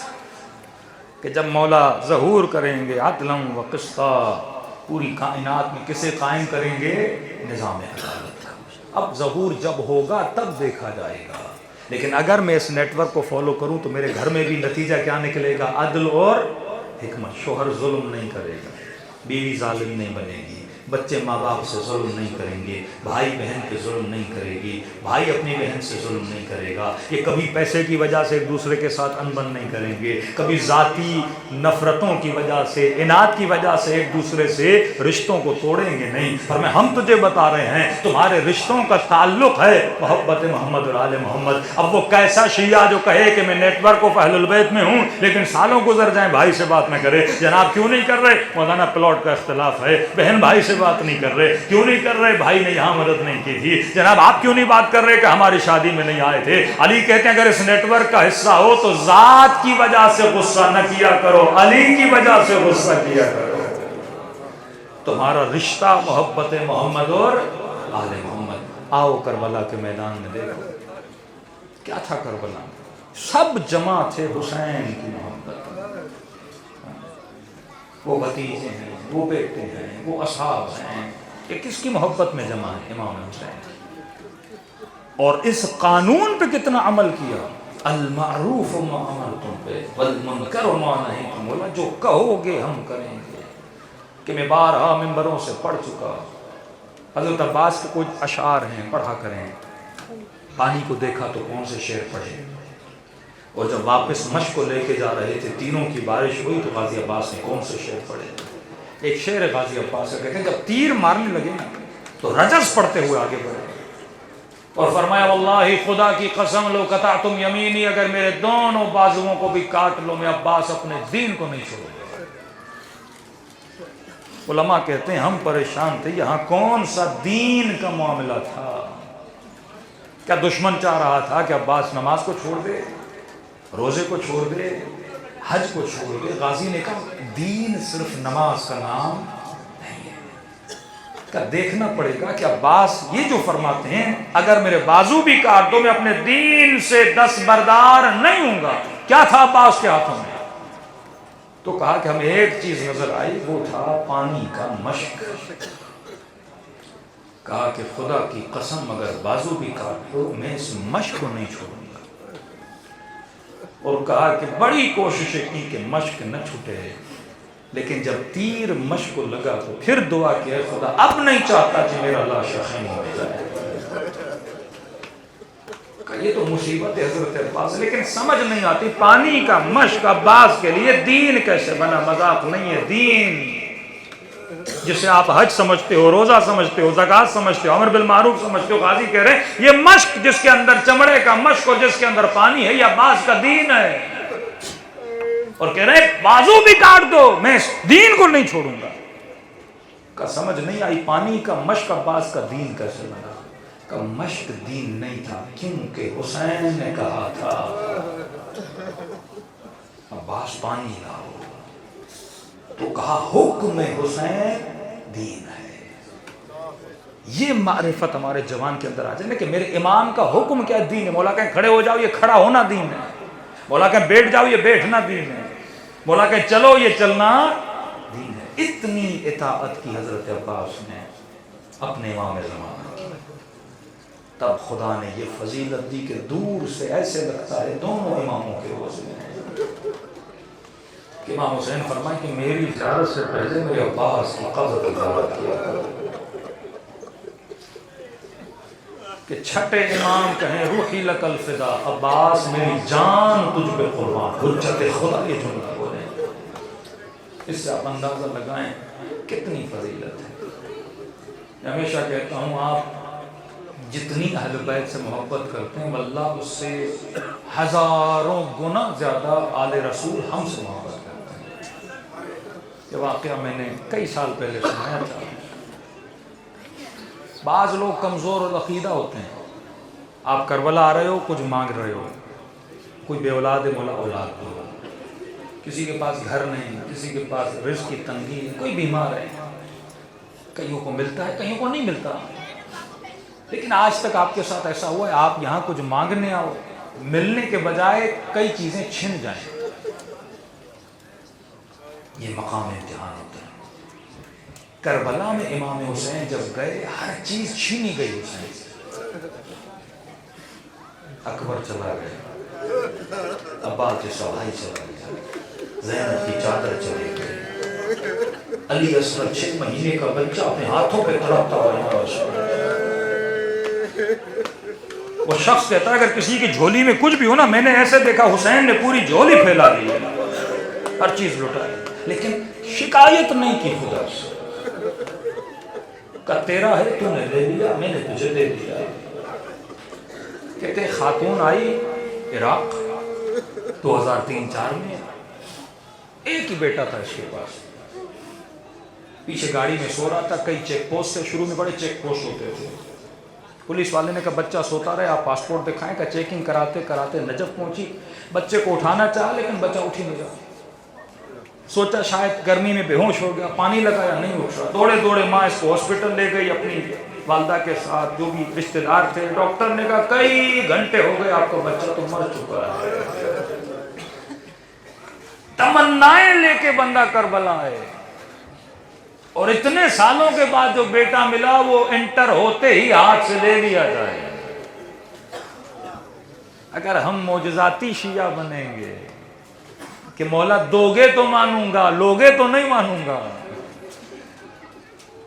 کہ جب مولا ظہور کریں گے عدلم و قسطا، پوری کائنات میں کسے قائم کریں گے؟ نظام عدالت کا۔ اب ظہور جب ہوگا تب دیکھا جائے گا، لیکن اگر میں اس نیٹ ورک کو فالو کروں تو میرے گھر میں بھی نتیجہ کیا نکلے گا؟ عدل اور حکمت۔ شوہر ظلم نہیں کرے گا، بیوی ظالم نہیں بنے گی، بچے ماں باپ سے ظلم نہیں کریں گے، بھائی بہن پہ ظلم نہیں کرے گی، بھائی اپنی بہن سے ظلم نہیں کرے گا، یہ کبھی پیسے کی وجہ سے ایک دوسرے کے ساتھ انبن نہیں کریں گے، کبھی ذاتی نفرتوں کی وجہ سے، اناد کی وجہ سے ایک دوسرے سے رشتوں کو توڑیں گے نہیں۔ اور ہم تجھے بتا رہے ہیں تمہارے رشتوں کا تعلق ہے محبت محمد اور آل محمد۔ اب وہ کیسا شیعہ جو کہے کہ میں نیٹ ورک آف اہل البیت میں ہوں لیکن سالوں گزر جائیں بھائی سے بات نہ کرے، جناب کیوں نہیں کر رہے؟ مولانا پلاٹ کا اختلاف ہے، بہن بھائی سے بات نہیں کر رہے، کیوں نہیں کر رہے؟ بھائی نے یہاں مدد نہیں کی تھی، جناب آپ کیوں نہیں بات کر رہے کہ ہماری شادی میں نہیں آئے تھے؟ علی کہتے ہیں اگر اس نیٹ ورک کا حصہ ہو تو ذات کی وجہ سے غصہ نہ کیا کرو، علی کی وجہ سے غصہ کیا کرو۔ تمہارا رشتہ محبت محمد اور آل محمد۔ آؤ کربلا کے میدان میں دیکھو کیا تھا کربلا میں، سب جمع تھے حسین کی محبت، وہ بھتیجے ہیں، وہ بیٹے ہیں، وہ اصحاب ہیں، یہ کس کی محبت میں جمع ہے؟ امام حسین۔ اور اس قانون پہ کتنا عمل کیا، المعروف ما امرتم پہ والمنکر ما نہیتم، بولا جو کہو گے ہم کریں گے، کہ میں بارہا منبروں سے پڑھ چکا۔ حضرت عباس کے کچھ اشعار ہیں، پڑھا کریں، پانی کو دیکھا تو کون سے شعر پڑھے، اور جب واپس مشق کو لے کے جا رہے تھے تینوں کی بارش ہوئی تو غازی عباس نے کون سے شعر پڑھے؟ ایک شعر ہے غازی عباس کا، کہتے ہیں جب تیر مارنے لگے نا تو رجز پڑھتے ہوئے آگے بڑھے اور فرمایا واللہ خدا کی قسم لو قطعتم یمینی، اگر میرے دونوں بازوؤں کو بھی کاٹ لو میں عباس اپنے دین کو نہیں چھوڑوں گا۔ علماء کہتے ہیں ہم پریشان تھے، یہاں کون سا دین کا معاملہ تھا؟ کیا دشمن چاہ رہا تھا کہ عباس نماز کو چھوڑ دے، روزے کو چھوڑ دے، حج کو چھوڑ دے؟ غازی نے کہا دین صرف نماز کا نام نہیں ہے، کا دیکھنا پڑے گا کہ عباس یہ جو فرماتے ہیں اگر میرے بازو بھی کاٹ دو میں اپنے دین سے دستبردار نہیں ہوں گا۔ کیا تھا عباس کے ہاتھوں میں؟ تو کہا کہ ہمیں ایک چیز نظر آئی، وہ تھا پانی کا مشک۔ کہا کہ خدا کی قسم اگر بازو بھی کاٹ دو میں اس مشک کو نہیں چھوڑوں گا، اور کہا کہ بڑی کوششیں کی کہ مشک نہ چھوٹے، لیکن جب تیر مشک کو لگا تو پھر دعا کی ہے خدا اب نہیں چاہتا کہ میرا لاشا خیمہ ہو جائے۔ یہ تو مصیبت ہے حضرت عباس، لیکن سمجھ نہیں آتی پانی کا مشک عباس کے لیے دین کیسے بنا؟ مذاق نہیں ہے دین، جسے آپ حج سمجھتے ہو، روزہ سمجھتے ہو، زکوٰۃ سمجھتے ہو، امر بالمعروف سمجھتے ہو۔ غازی کہہ رہے ہیں یہ مشک جس کے اندر چمڑے کا مشک اور جس کے اندر پانی ہے یہ عباس کا دین ہے، اور کہہ رہے ہیں بازو بھی کاٹ دو میں اس دین کو نہیں چھوڑوں گا۔ کا سمجھ نہیں آئی پانی کا مشک عباس کا دین کیسے بنا؟ کا مشک دین نہیں تھا کیونکہ حسین نے کہا تھا عباس پانی لاؤ، تو کہا حکم حسین دین ہے۔ یہ معرفت ہمارے جوان کے اندر آ جائے نا کہ میرے امام کا حکم کیا دین ہے۔ مولا کہیں کھڑے ہو جاؤ یہ کھڑا ہونا دین ہے، مولا کہیں بیٹھ جاؤ یہ بیٹھنا دین ہے، مولا کہیں چلو یہ چلنا دین ہے۔ اتنی اطاعت کی حضرت عباس نے اپنے امام زمانہ کی، تب خدا نے یہ فضیلت دی کہ دور سے ایسے لگتا ہے دونوں اماموں کے روزے میں کہ امام حسین فرمائے کہ میری زیارت سے پہلے میرے عباس کی قبر کی زیارت کیا کرو، کہ چھٹے امام کہیں روحی لک الفدا، عباس میری جان تجھ پہ قربان، حجت خدا یہ جملہ بولے۔ اس سے آپ اندازہ لگائیں کتنی فضیلت ہے۔ میں ہمیشہ کہتا ہوں آپ جتنی اہل بیت سے محبت کرتے ہیں واللہ اس سے ہزاروں گنا زیادہ آل رسول ہم سے محبت کرتے ہیں۔ یہ واقعہ میں نے کئی سال پہلے سنایا تھا۔ بعض لوگ کمزور العقیدہ ہوتے ہیں، آپ کربلا آ رہے ہو، کچھ مانگ رہے ہو، کوئی بے اولاد ہے مولا اولاد دو، کسی کے پاس گھر نہیں، کسی کے پاس رزق کی تنگی ہے، کوئی بیمار ہے، کئیوں کو ملتا ہے کئیوں کو نہیں ملتا، لیکن آج تک آپ کے ساتھ ایسا ہوا ہے آپ یہاں کچھ مانگنے آؤ، ملنے کے بجائے کئی چیزیں چھن جائیں؟ یہ مقام امتحان ہوتا ہے۔ کربلا میں امام حسین جب گئے ہر چیز چھینی گئی حسین سے، اکبر چلا گیا، عباس کے سواری چلا گیا، زینب کی چادر چلی گئی، علی اصغر 6 مہینے کا بچہ اپنے ہاتھوں پہ تڑپتا ہوا، وہ شخص کہتا ہے اگر کسی کی جھولی میں کچھ بھی ہو نا، میں نے ایسے دیکھا حسین نے پوری جھولی پھیلا دی، ہر چیز لٹائی، لیکن شکایت نہیں کی خدا سے، کہ تیرا ہے تو نے لے لیا، میں نے تجھے دے دیا۔ کہتے خاتون آئی عراق 2003-4 میں، ایک ہی بیٹا تھا اس کے پاس، پیچھے گاڑی میں سو رہا تھا، کئی چیک پوسٹ سے، شروع میں بڑے چیک پوسٹ ہوتے تھے، پولیس والے نے کہا بچہ سوتا رہے، آپ پاسپورٹ دکھائیں، کہ چیکنگ کراتے کراتے نجف پہنچی، بچے کو اٹھانا چاہا لیکن بچہ اٹھ ہی نہیں رہا، سوچا شاید گرمی میں بے ہوش ہو گیا، پانی لگایا نہیں اٹھ رہا، دوڑے دوڑے ماں اس کو ہاسپٹل لے گئی اپنی والدہ کے ساتھ، جو بھی رشتہ دار تھے، ڈاکٹر نے کہا کئی گھنٹے ہو گئے آپ کا بچہ تو مر چکا ہے۔ تمنائیں لے کے بندہ کربلا ہے، اور اتنے سالوں کے بعد جو بیٹا ملا وہ انٹر ہوتے ہی ہاتھ سے لے لیا جائے۔ اگر ہم معجزاتی شیعہ بنیں گے کہ مولا دو گے تو مانوں گا، لوگے تو نہیں مانوں گا۔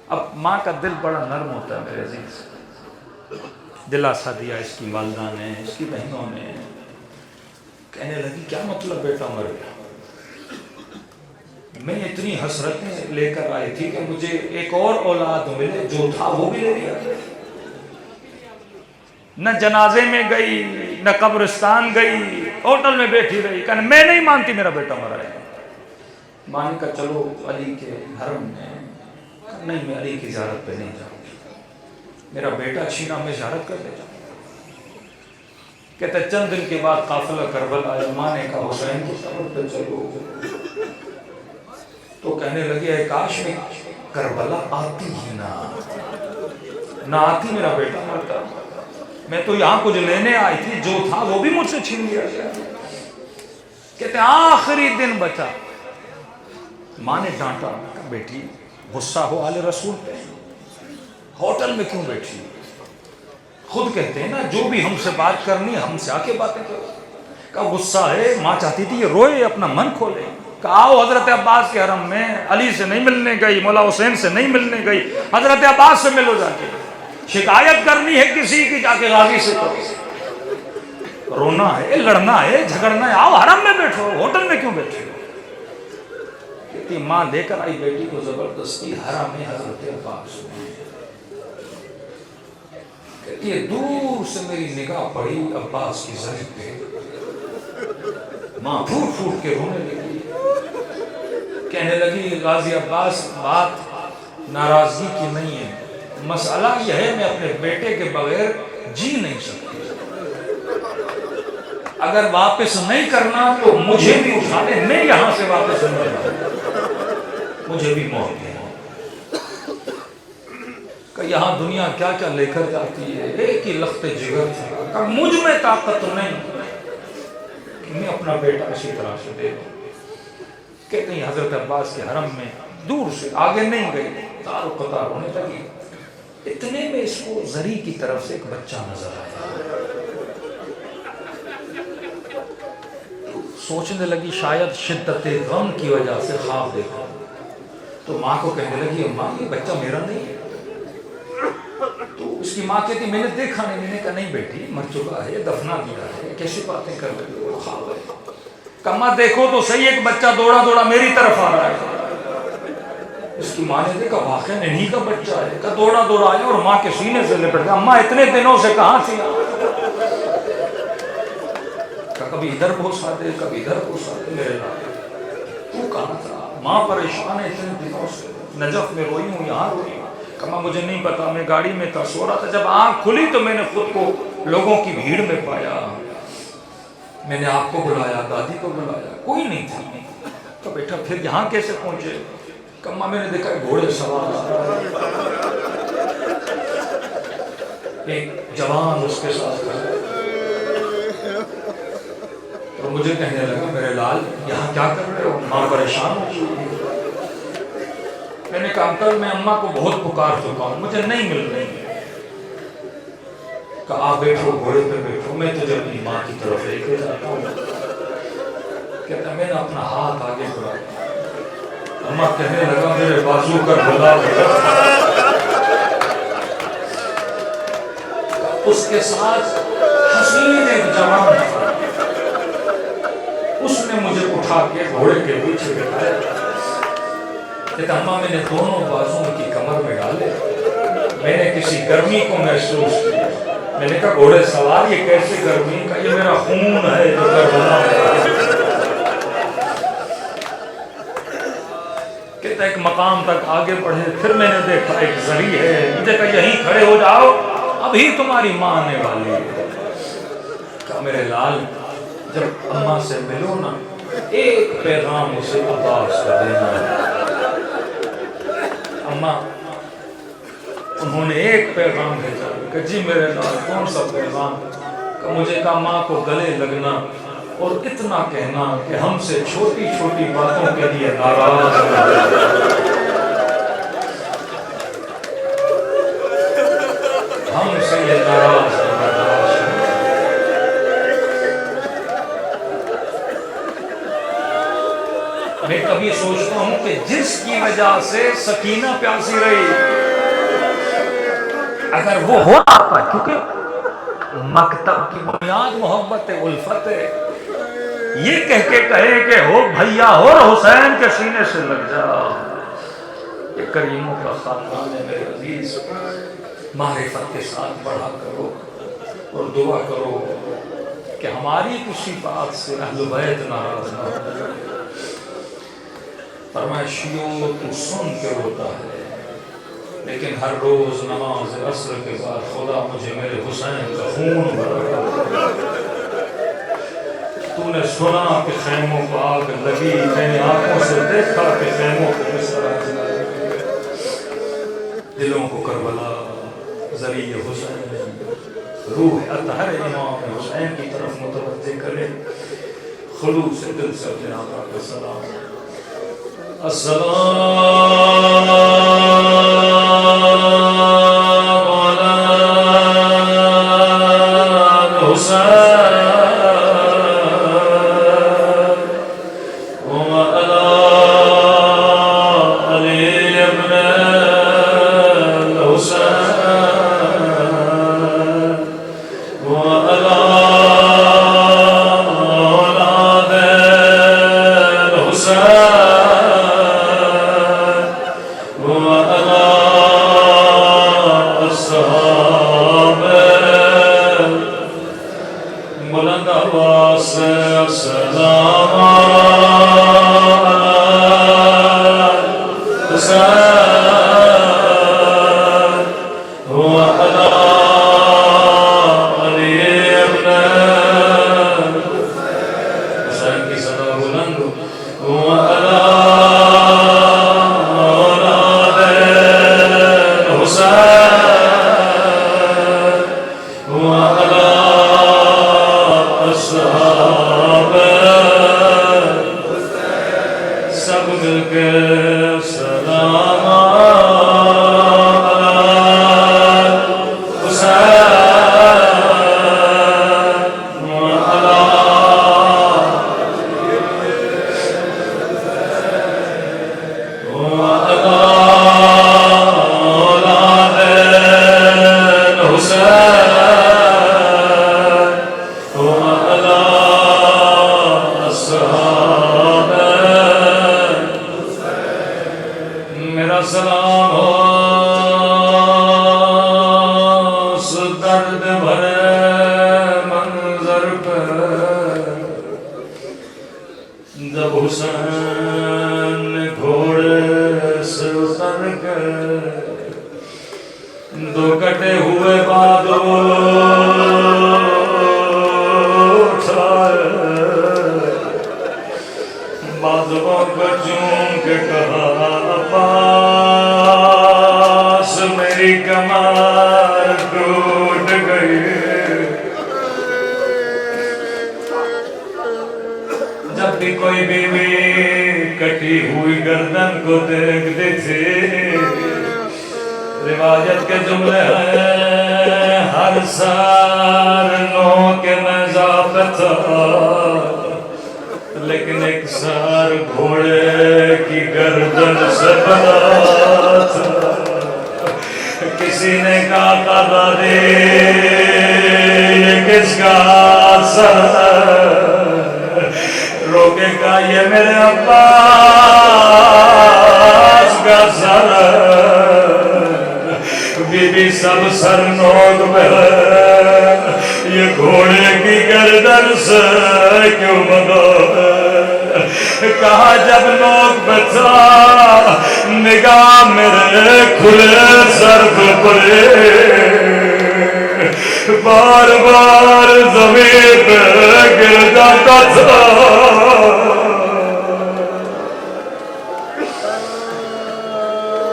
اب ماں کا دل بڑا نرم ہوتا ہے میرے عزیز، دلاسا دیا اس کی والدہ نے، اس کی بہنوں نے، کہنے لگی کیا مطلب بیٹا مر گیا، میں اتنی حسرتیں لے کر آئی تھی کہ مجھے ایک اور اولاد ملے، جو تھا وہ بھی لے لیا، نہ جنازے میں گئی نہ قبرستان گئی، ہوٹل میں بیٹھی رہی، کہنے میں نہیں مانتی میرا بیٹا مرا ہے۔ ماں نے کہا چلو علی کے حرم میں، نہیں میں علی کی زیارت پہ نہیں جاؤں گی، میرا بیٹا چھینا میں زیارت کر لے جاؤں۔ کہتے چند دن کے بعد قافلہ کربلا آیا، ماں نے کہا حسین کی قبر پہ چلو، تو کہنے لگے اے کاش میں کربلا آتی ہی نہ آتی میرا بیٹا مرتا، میں تو یہاں کچھ لینے آئی تھی، جو تھا وہ بھی مجھ سے چھین لیا گیا۔ کہتے آخری دن بچا، ماں نے ڈانٹا، کہا بیٹی غصہ ہو آل رسول پہ، ہوٹل میں کیوں بیٹھی، خود کہتے ہیں نا جو بھی ہم سے بات کرنی ہم سے آ کے باتیں کرو۔ کہا غصہ ہے، ماں چاہتی تھی یہ روئے اپنا من کھولے۔ کہا آؤ حضرت عباس کے حرم میں، علی سے نہیں ملنے گئی، مولا حسین سے نہیں ملنے گئی، حضرت عباس سے ملو جا کے، شکایت کرنی ہے کسی کی جا کے غازی سے کرو، رونا ہے، لڑنا ہے، جھگڑنا ہے، آؤ حرم میں بیٹھو، ہوٹل میں کیوں بیٹھے ہو؟ کہتی ماں لے کر آئی بیٹی کو زبردستی حرم میں حضرت عباس میں، کہتی دور سے میری نگاہ پڑی عباس کی زری پہ، ماں پھوٹ پھوٹ کے رونے لگی، کہنے لگی غازی عباس بات ناراضگی کی نہیں ہے، مسئلہ یہ ہے میں اپنے بیٹے کے بغیر جی نہیں سکتی، اگر واپس نہیں کرنا تو مجھے بھی اٹھا لے، میں یہاں سے واپس نہیں کرنا، مجھے بھی موت ہے۔ کہ یہاں دنیا کیا کیا لے کر جاتی ہے، ایک ہی لخت جگر تھا، کہ مجھ میں طاقت نہیں کہ میں اپنا بیٹا اسی طرح سے دے دوں۔ کہتے ہیں حضرت عباس کے حرم میں دور سے، آگے نہیں گئی، تار و قطار ہونے لگی، اتنے میں اس کو زری کی طرف سے ایک بچہ نظر آیا، سوچنے لگی شاید شدت غم کی وجہ سے خواب دیکھا، تو ماں کو کہنے لگی اماں یہ بچہ میرا نہیں ہے۔ تو اس کی ماں کہتی میں نے دیکھا نہیں۔ میں نے کہا نہیں بیٹی مر چکا ہے، دفنا دیا ہے، کیسی باتیں کر رہی ہو، خواب ہے۔ کہا دیکھو تو صحیح ایک بچہ دوڑا دوڑا میری طرف آ رہا ہے۔ اس کی ماں نے دیکھا واقعی نہیں کا بچہ ہے، کہ دوڑا دوڑا آیا اور ماں کے سینے سے لپٹ گیا، اماں اتنے دنوں سے کہاں تھی آپ؟ کہ کبھی ادھر پہنچا دے کبھی ادھر پہنچا دے، میرے لال تو کہاں تھا؟ ماں پریشان ہے اتنے دنوں سے، نجف میں روئی ہوں، یہاں روئی ہوں۔ کہا مجھے نہیں پتا، میں گاڑی میں تھا، سو رہا تھا، جب آنکھ کھلی تو میں نے خود کو لوگوں کی بھیڑ میں پایا، میں نے آپ کو بلایا، دادی کو بلایا، کوئی نہیں تھا۔ تو بیٹا پھر یہاں کیسے پہنچے؟ کما میں نے دیکھا گھوڑے سوار ایک جوان اس کے ساتھ کھڑا، تو مجھے کہنے لگا میرے لال یہاں کیا کر رہے ہو؟ ماں پریشان ہو چکی۔ میں نے کہا انکل میں اماں کو بہت پکار چکا ہوں، مجھے نہیں مل رہی۔ کہا آپ بیٹھو، گھوڑے پہ بیٹھو، میں تجھے اپنی ماں کی طرف لے کے جاتا ہوں۔ کہتا میں نے اپنا ہاتھ آگے بڑھایا، اماں کہنے لگا میرے بازو کا بھلا اس کے ساتھ حسین ایک جوان تھا، اس نے مجھے اٹھا کے گھوڑے کے پیچھے بٹھایا، کہتا اماں میں نے دونوں بازوؤں کی کمر میں ڈالے، میں نے کسی گرمی کو محسوس کیا۔ میں نے کہا گھوڑے سوار یہ کیسی گرمی؟ کا یہ میرا خون ہے جو کربلا ہے۔ کہتا ایک مقام تک آگے بڑھے، پھر میں نے دیکھا ایک زری ہے، مجھے کہا یہیں کھڑے ہو جاؤ، ابھی تمہاری ماں آنے والی ہے۔ کہا میرے لال جب اماں سے ملو نا ایک پیغام اسے عباس کا دینا ہے۔ اماں انہوں نے ایک پیغام بھیجا کہ جی میرے لال کون سا پیغام؟ کہ مجھے کہا ماں کو گلے لگنا اور اتنا کہنا کہ ہم سے چھوٹی چھوٹی باتوں کے لیے ناراض ہم سے یہ ناراض میں کبھی سوچتا ہوں کہ جس کی وجہ سے سکینہ پیاسی رہی اگر وہ ہو آتا، کیونکہ مکتب کی بنیاد محبت الفت ہے، یہ کہہ کے کہے کہ ہو بھیا اور حسین کے سینے سے لگ جا، یہ کریموں کا خاندان ہے میرے عزیز۔ معرفت کے ساتھ پڑھا کرو اور دعا کرو کہ ہماری کسی بات سے اہل بیت ناراض نہ ہو۔ فرمایا شیعوں تو سن کے روتا ہے لیکن ہر روز نماز عصر کے بعد خدا مجھے میرے حسین کا خون بھرا۔ تو نے سنا کہ خیموں کو آگ لگی، میں نے آنکھوں سے دیکھا کہ خیموں کو کس طرح جلایا گیا۔ دلوں کو کربلا ذریعہ حسین روح اطہر امام حسین کی طرف متوجہ کرے۔ خلوص دل سے اپنے آقا کو سلام۔ السلام علی حسین وعلی علی ابن الحسین وعلی اولاد الحسین بلند آواز سے السلام علی حسین وعلی علی ابن حسین کی صدا بلند وعلی اولاد الحسین وعلی اصحاب سب مل کے سلام جب حسین گھوڑے سے اتر گئے دو کٹے ہوئے بادوں اٹھائے بادوں کو چوم کے کہا عباس میری کمر ٹوٹ گئی جب بھی کوئی بیوی کٹی ہوئی گردن کو دیکھتے تھے روایت کے جملے ہیں ہر سار نو کے نیزہ پہ تھا لیکن ایک سار گھوڑے کی گردن سے بنا تھا کسی نے کہا قضا دے یہ کس کا سر روکے گا یہ میرے عباس کا سر بی بی سب سر نوک میں یہ گھوڑے کی گردن سے کیوں بنا کہا جب نوک پہ تھا نگاہ میرے کھلے سر پہ پڑے بار بار زمین پہ گر جاتا تھا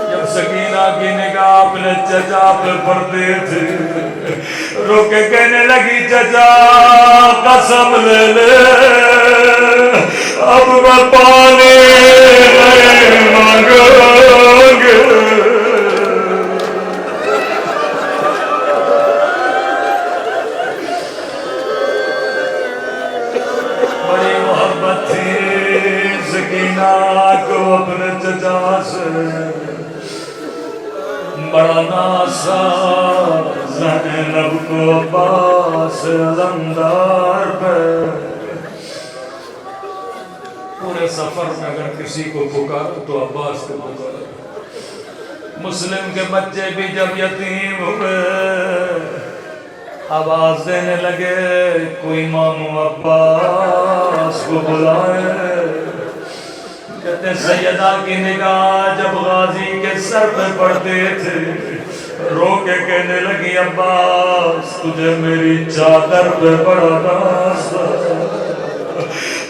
جب سکینہ کی نگاہ اپنے چچا پہ پڑتے تھے رو کے کہنے لگی چچا قسم لے لے اب میں پانی نہیں مانگوں گے بڑی محبت تھی سکینہ کو اپنے چچا سے بڑا ناسا زینب کو عباس علمدار پہ پورے سفر میں اگر کسی کو پکارو تو عباس کو پکارو مسلم کے بچے بھی جب یتیم ہوئے آواز دینے لگے کوئی مامو عباس کو بلائے کہتے سیدہ کی نگاہ جب غازی کے سر پہ پڑتے تھے رو کے کہنے لگی عباس تجھے میری چادر پہ بڑا ناز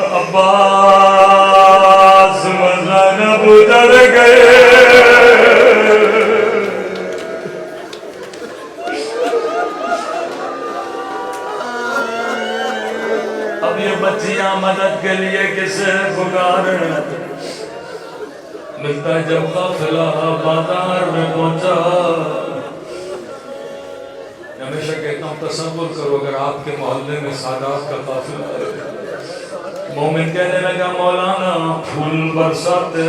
عباس زینب ڈر گئے اب یہ بچیاں مدد کے لیے کسے پکاریں ملتا ہے جب قافلہ بازار میں پہنچا ہمیشہ کہتا ہوں تصور کرو اگر آپ کے محلے میں سادات کا قافلہ ہے مومن کہنے لگا مولانا پھول برساتے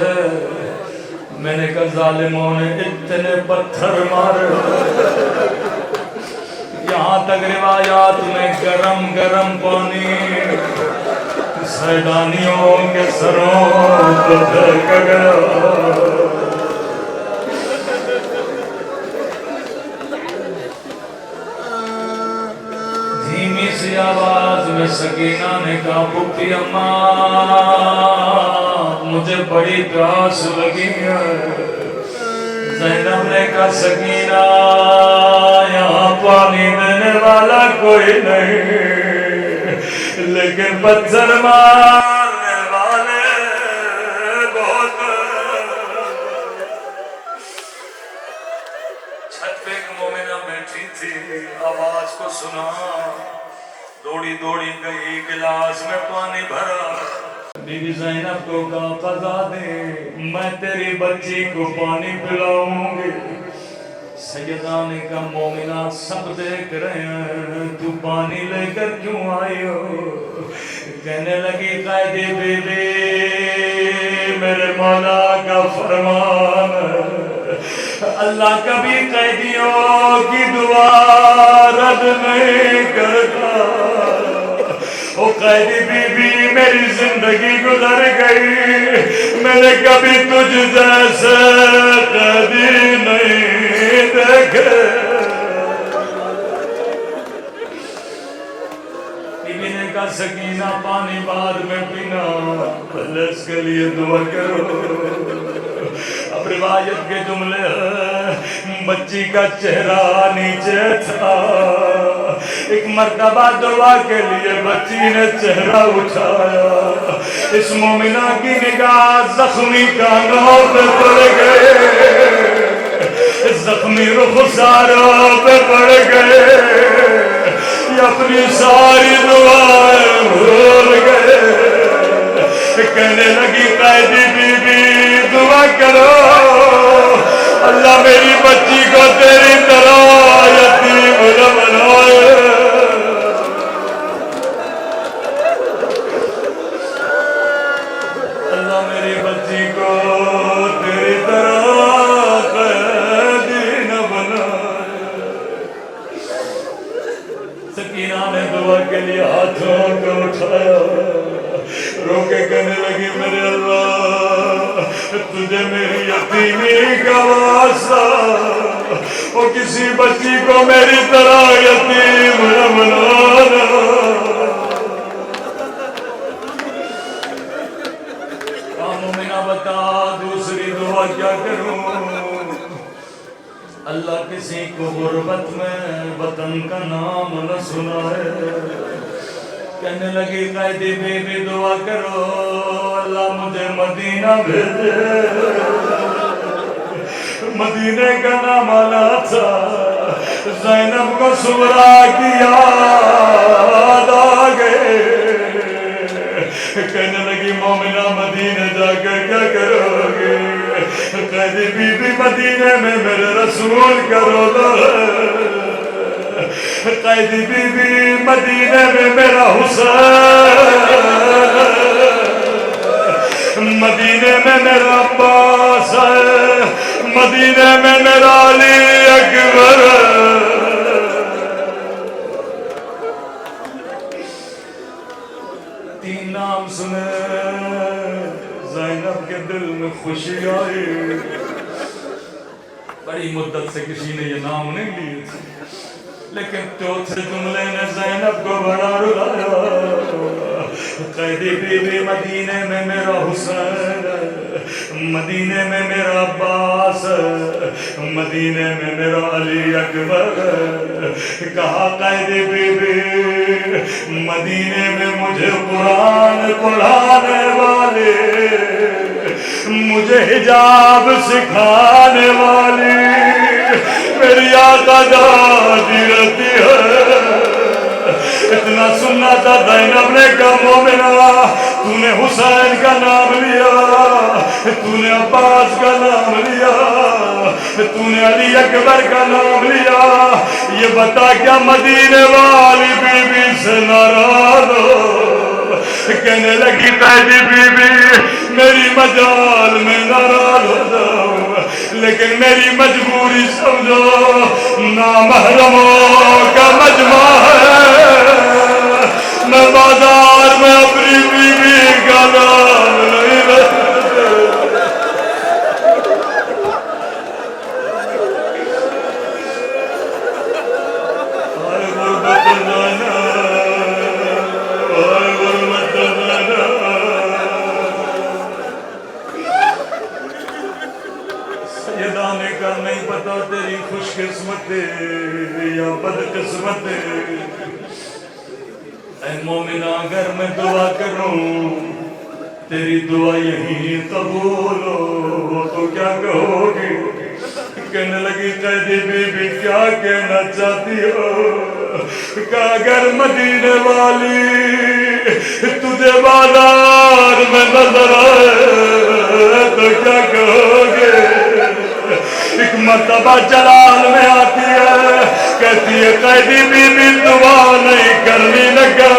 میں نے کہا ظالموں نے اتنے پتھر مارے یہاں تک روایات میں گرم گرم پانی سیدانیوں کے سروں کو دھک گیا دھیمی سی آواز میں سکینہ نے کہا پھوپھی اماں مجھے بڑی پیاس لگی ہے زینب نے کہا سکینہ یہاں پانی دینے والا کوئی نہیں لیکن پتھر مارنے والے بہت چھت پہ ایک مومنہ بیٹھی تھی آواز کو سنا دوڑی دوڑی گئی گلاس میں پانی بھرا بی بی زینب کو کہا قضا دے میں تیری بچی کو پانی پلاؤں گی سیدہ نے کہا مومنہ سب دیکھ رہے ہیں تو پانی لے کر کیوں آئی ہو کہنے لگی قائدی بی بی میرے مولا کا فرمان اللہ کبھی قیدیوں کی دعا رد نہیں کرتا او قیدی بی بی میری زندگی گزر گئی میں نے کبھی تجھ جیسے قیدی نہیں دیکھے بیوی نے کہا سکینہ پانی بعد میں پینا، پہلے اس کے لیے دعا کرو۔ اب روایت کے جملے ہیں، بچی کا چہرہ نیچے تھا، ایک مرتبہ دعا کے لیے بچی نے چہرہ اٹھایا، اس مومنہ کی نگاہ زخمی کانوں پہ پڑ گئے، زخمی رخساروں پہ پڑ گئے، یہ اپنی ساری دعائیں بھول گئے۔ کہنے لگی قیدی بی بی دعا کرو، اللہ میری بچی کو تیری طرح یتیم نہ بنائے۔ اللہ میری بچی کو تیری طرح قیدی نہ بنائے۔ سکینہ نے دعا کے لیے ہاتھوں کو اٹھایا، رو کے کہنے لگی میرے اللہ تجھے میری یتیمی کا واسطہ، وہ کسی بچی کو میری طرح یتیم نہ بنانا۔ مومنہ بتا دوسری دعا کیا کروں؟ اللہ کسی کو غربت میں وطن کا نام نہ سنائے۔ کہنے لگی قیدی بی بی دعا کرو، اللہ مجھے مدینہ بھیجے۔ مدینے کا نام آنا تھا، زینب کو سغرا کی یاد آ گئے۔ کہنے لگی مومنہ مدینے جا کر کیا کرو گے؟ قیدی بی بی مدینے میں میرے رسول کا روضہ ہے، قیدی بی بی مدینے میں میرا حسین، مدینے میں میرا عباس ہے، مدینے میں میرا علی اکبر ہے۔ تین نام سنے، زینب کے دل میں خوشی آئی، بڑی مدت سے کسی نے یہ نام نہیں لیے تھے، لیکن چوتھے جملے نے زینب کو بڑا رلایا۔ قیدی بی بی مدینے میں میرا حسین، مدینے میں میرا عباس، مدینے میں میرا علی اکبر۔ کہا قیدی بی بی مدینے میں مجھے قرآن پڑھانے والے، مجھے حجاب سکھانے والی میری آقا دادی رہتی ہے۔ اتنا سننا تھا زینب نے کہا مومنہ تو نے حسین کا نام لیا، تو نے عباس کا نام لیا، تو نے علی اکبر کا نام لیا، یہ بتا کیا مدینے والی بی بی سے ناراض ہو؟ کہنے لگی قیدی بی بی میری مجال میں ناراض ہو جاؤ، لیکن میری مجبوری سمجھو، نامحرموں کا مجمع ہے، میں بازار میں اپنی بی بی کا نام نہیں لیتا۔ سیدانے کا نہیں پتا تیری خوش قسمت یا بد قسمت۔ اے مومنہ اگر میں دعا کروں تیری دعا یہی قبول ہو تو کیا کہو گی؟ کہنے لگی قیدی بی بی کیا کہنا چاہتی ہو؟ کہ اگر مدینے والی تجھے بازار میں نظر آئے تو کیا کہو گے؟ ایک مرتبہ جلال میں آتی ہے، کہتی ہے قیدی بی بی دعا نہیں کرنی لگا،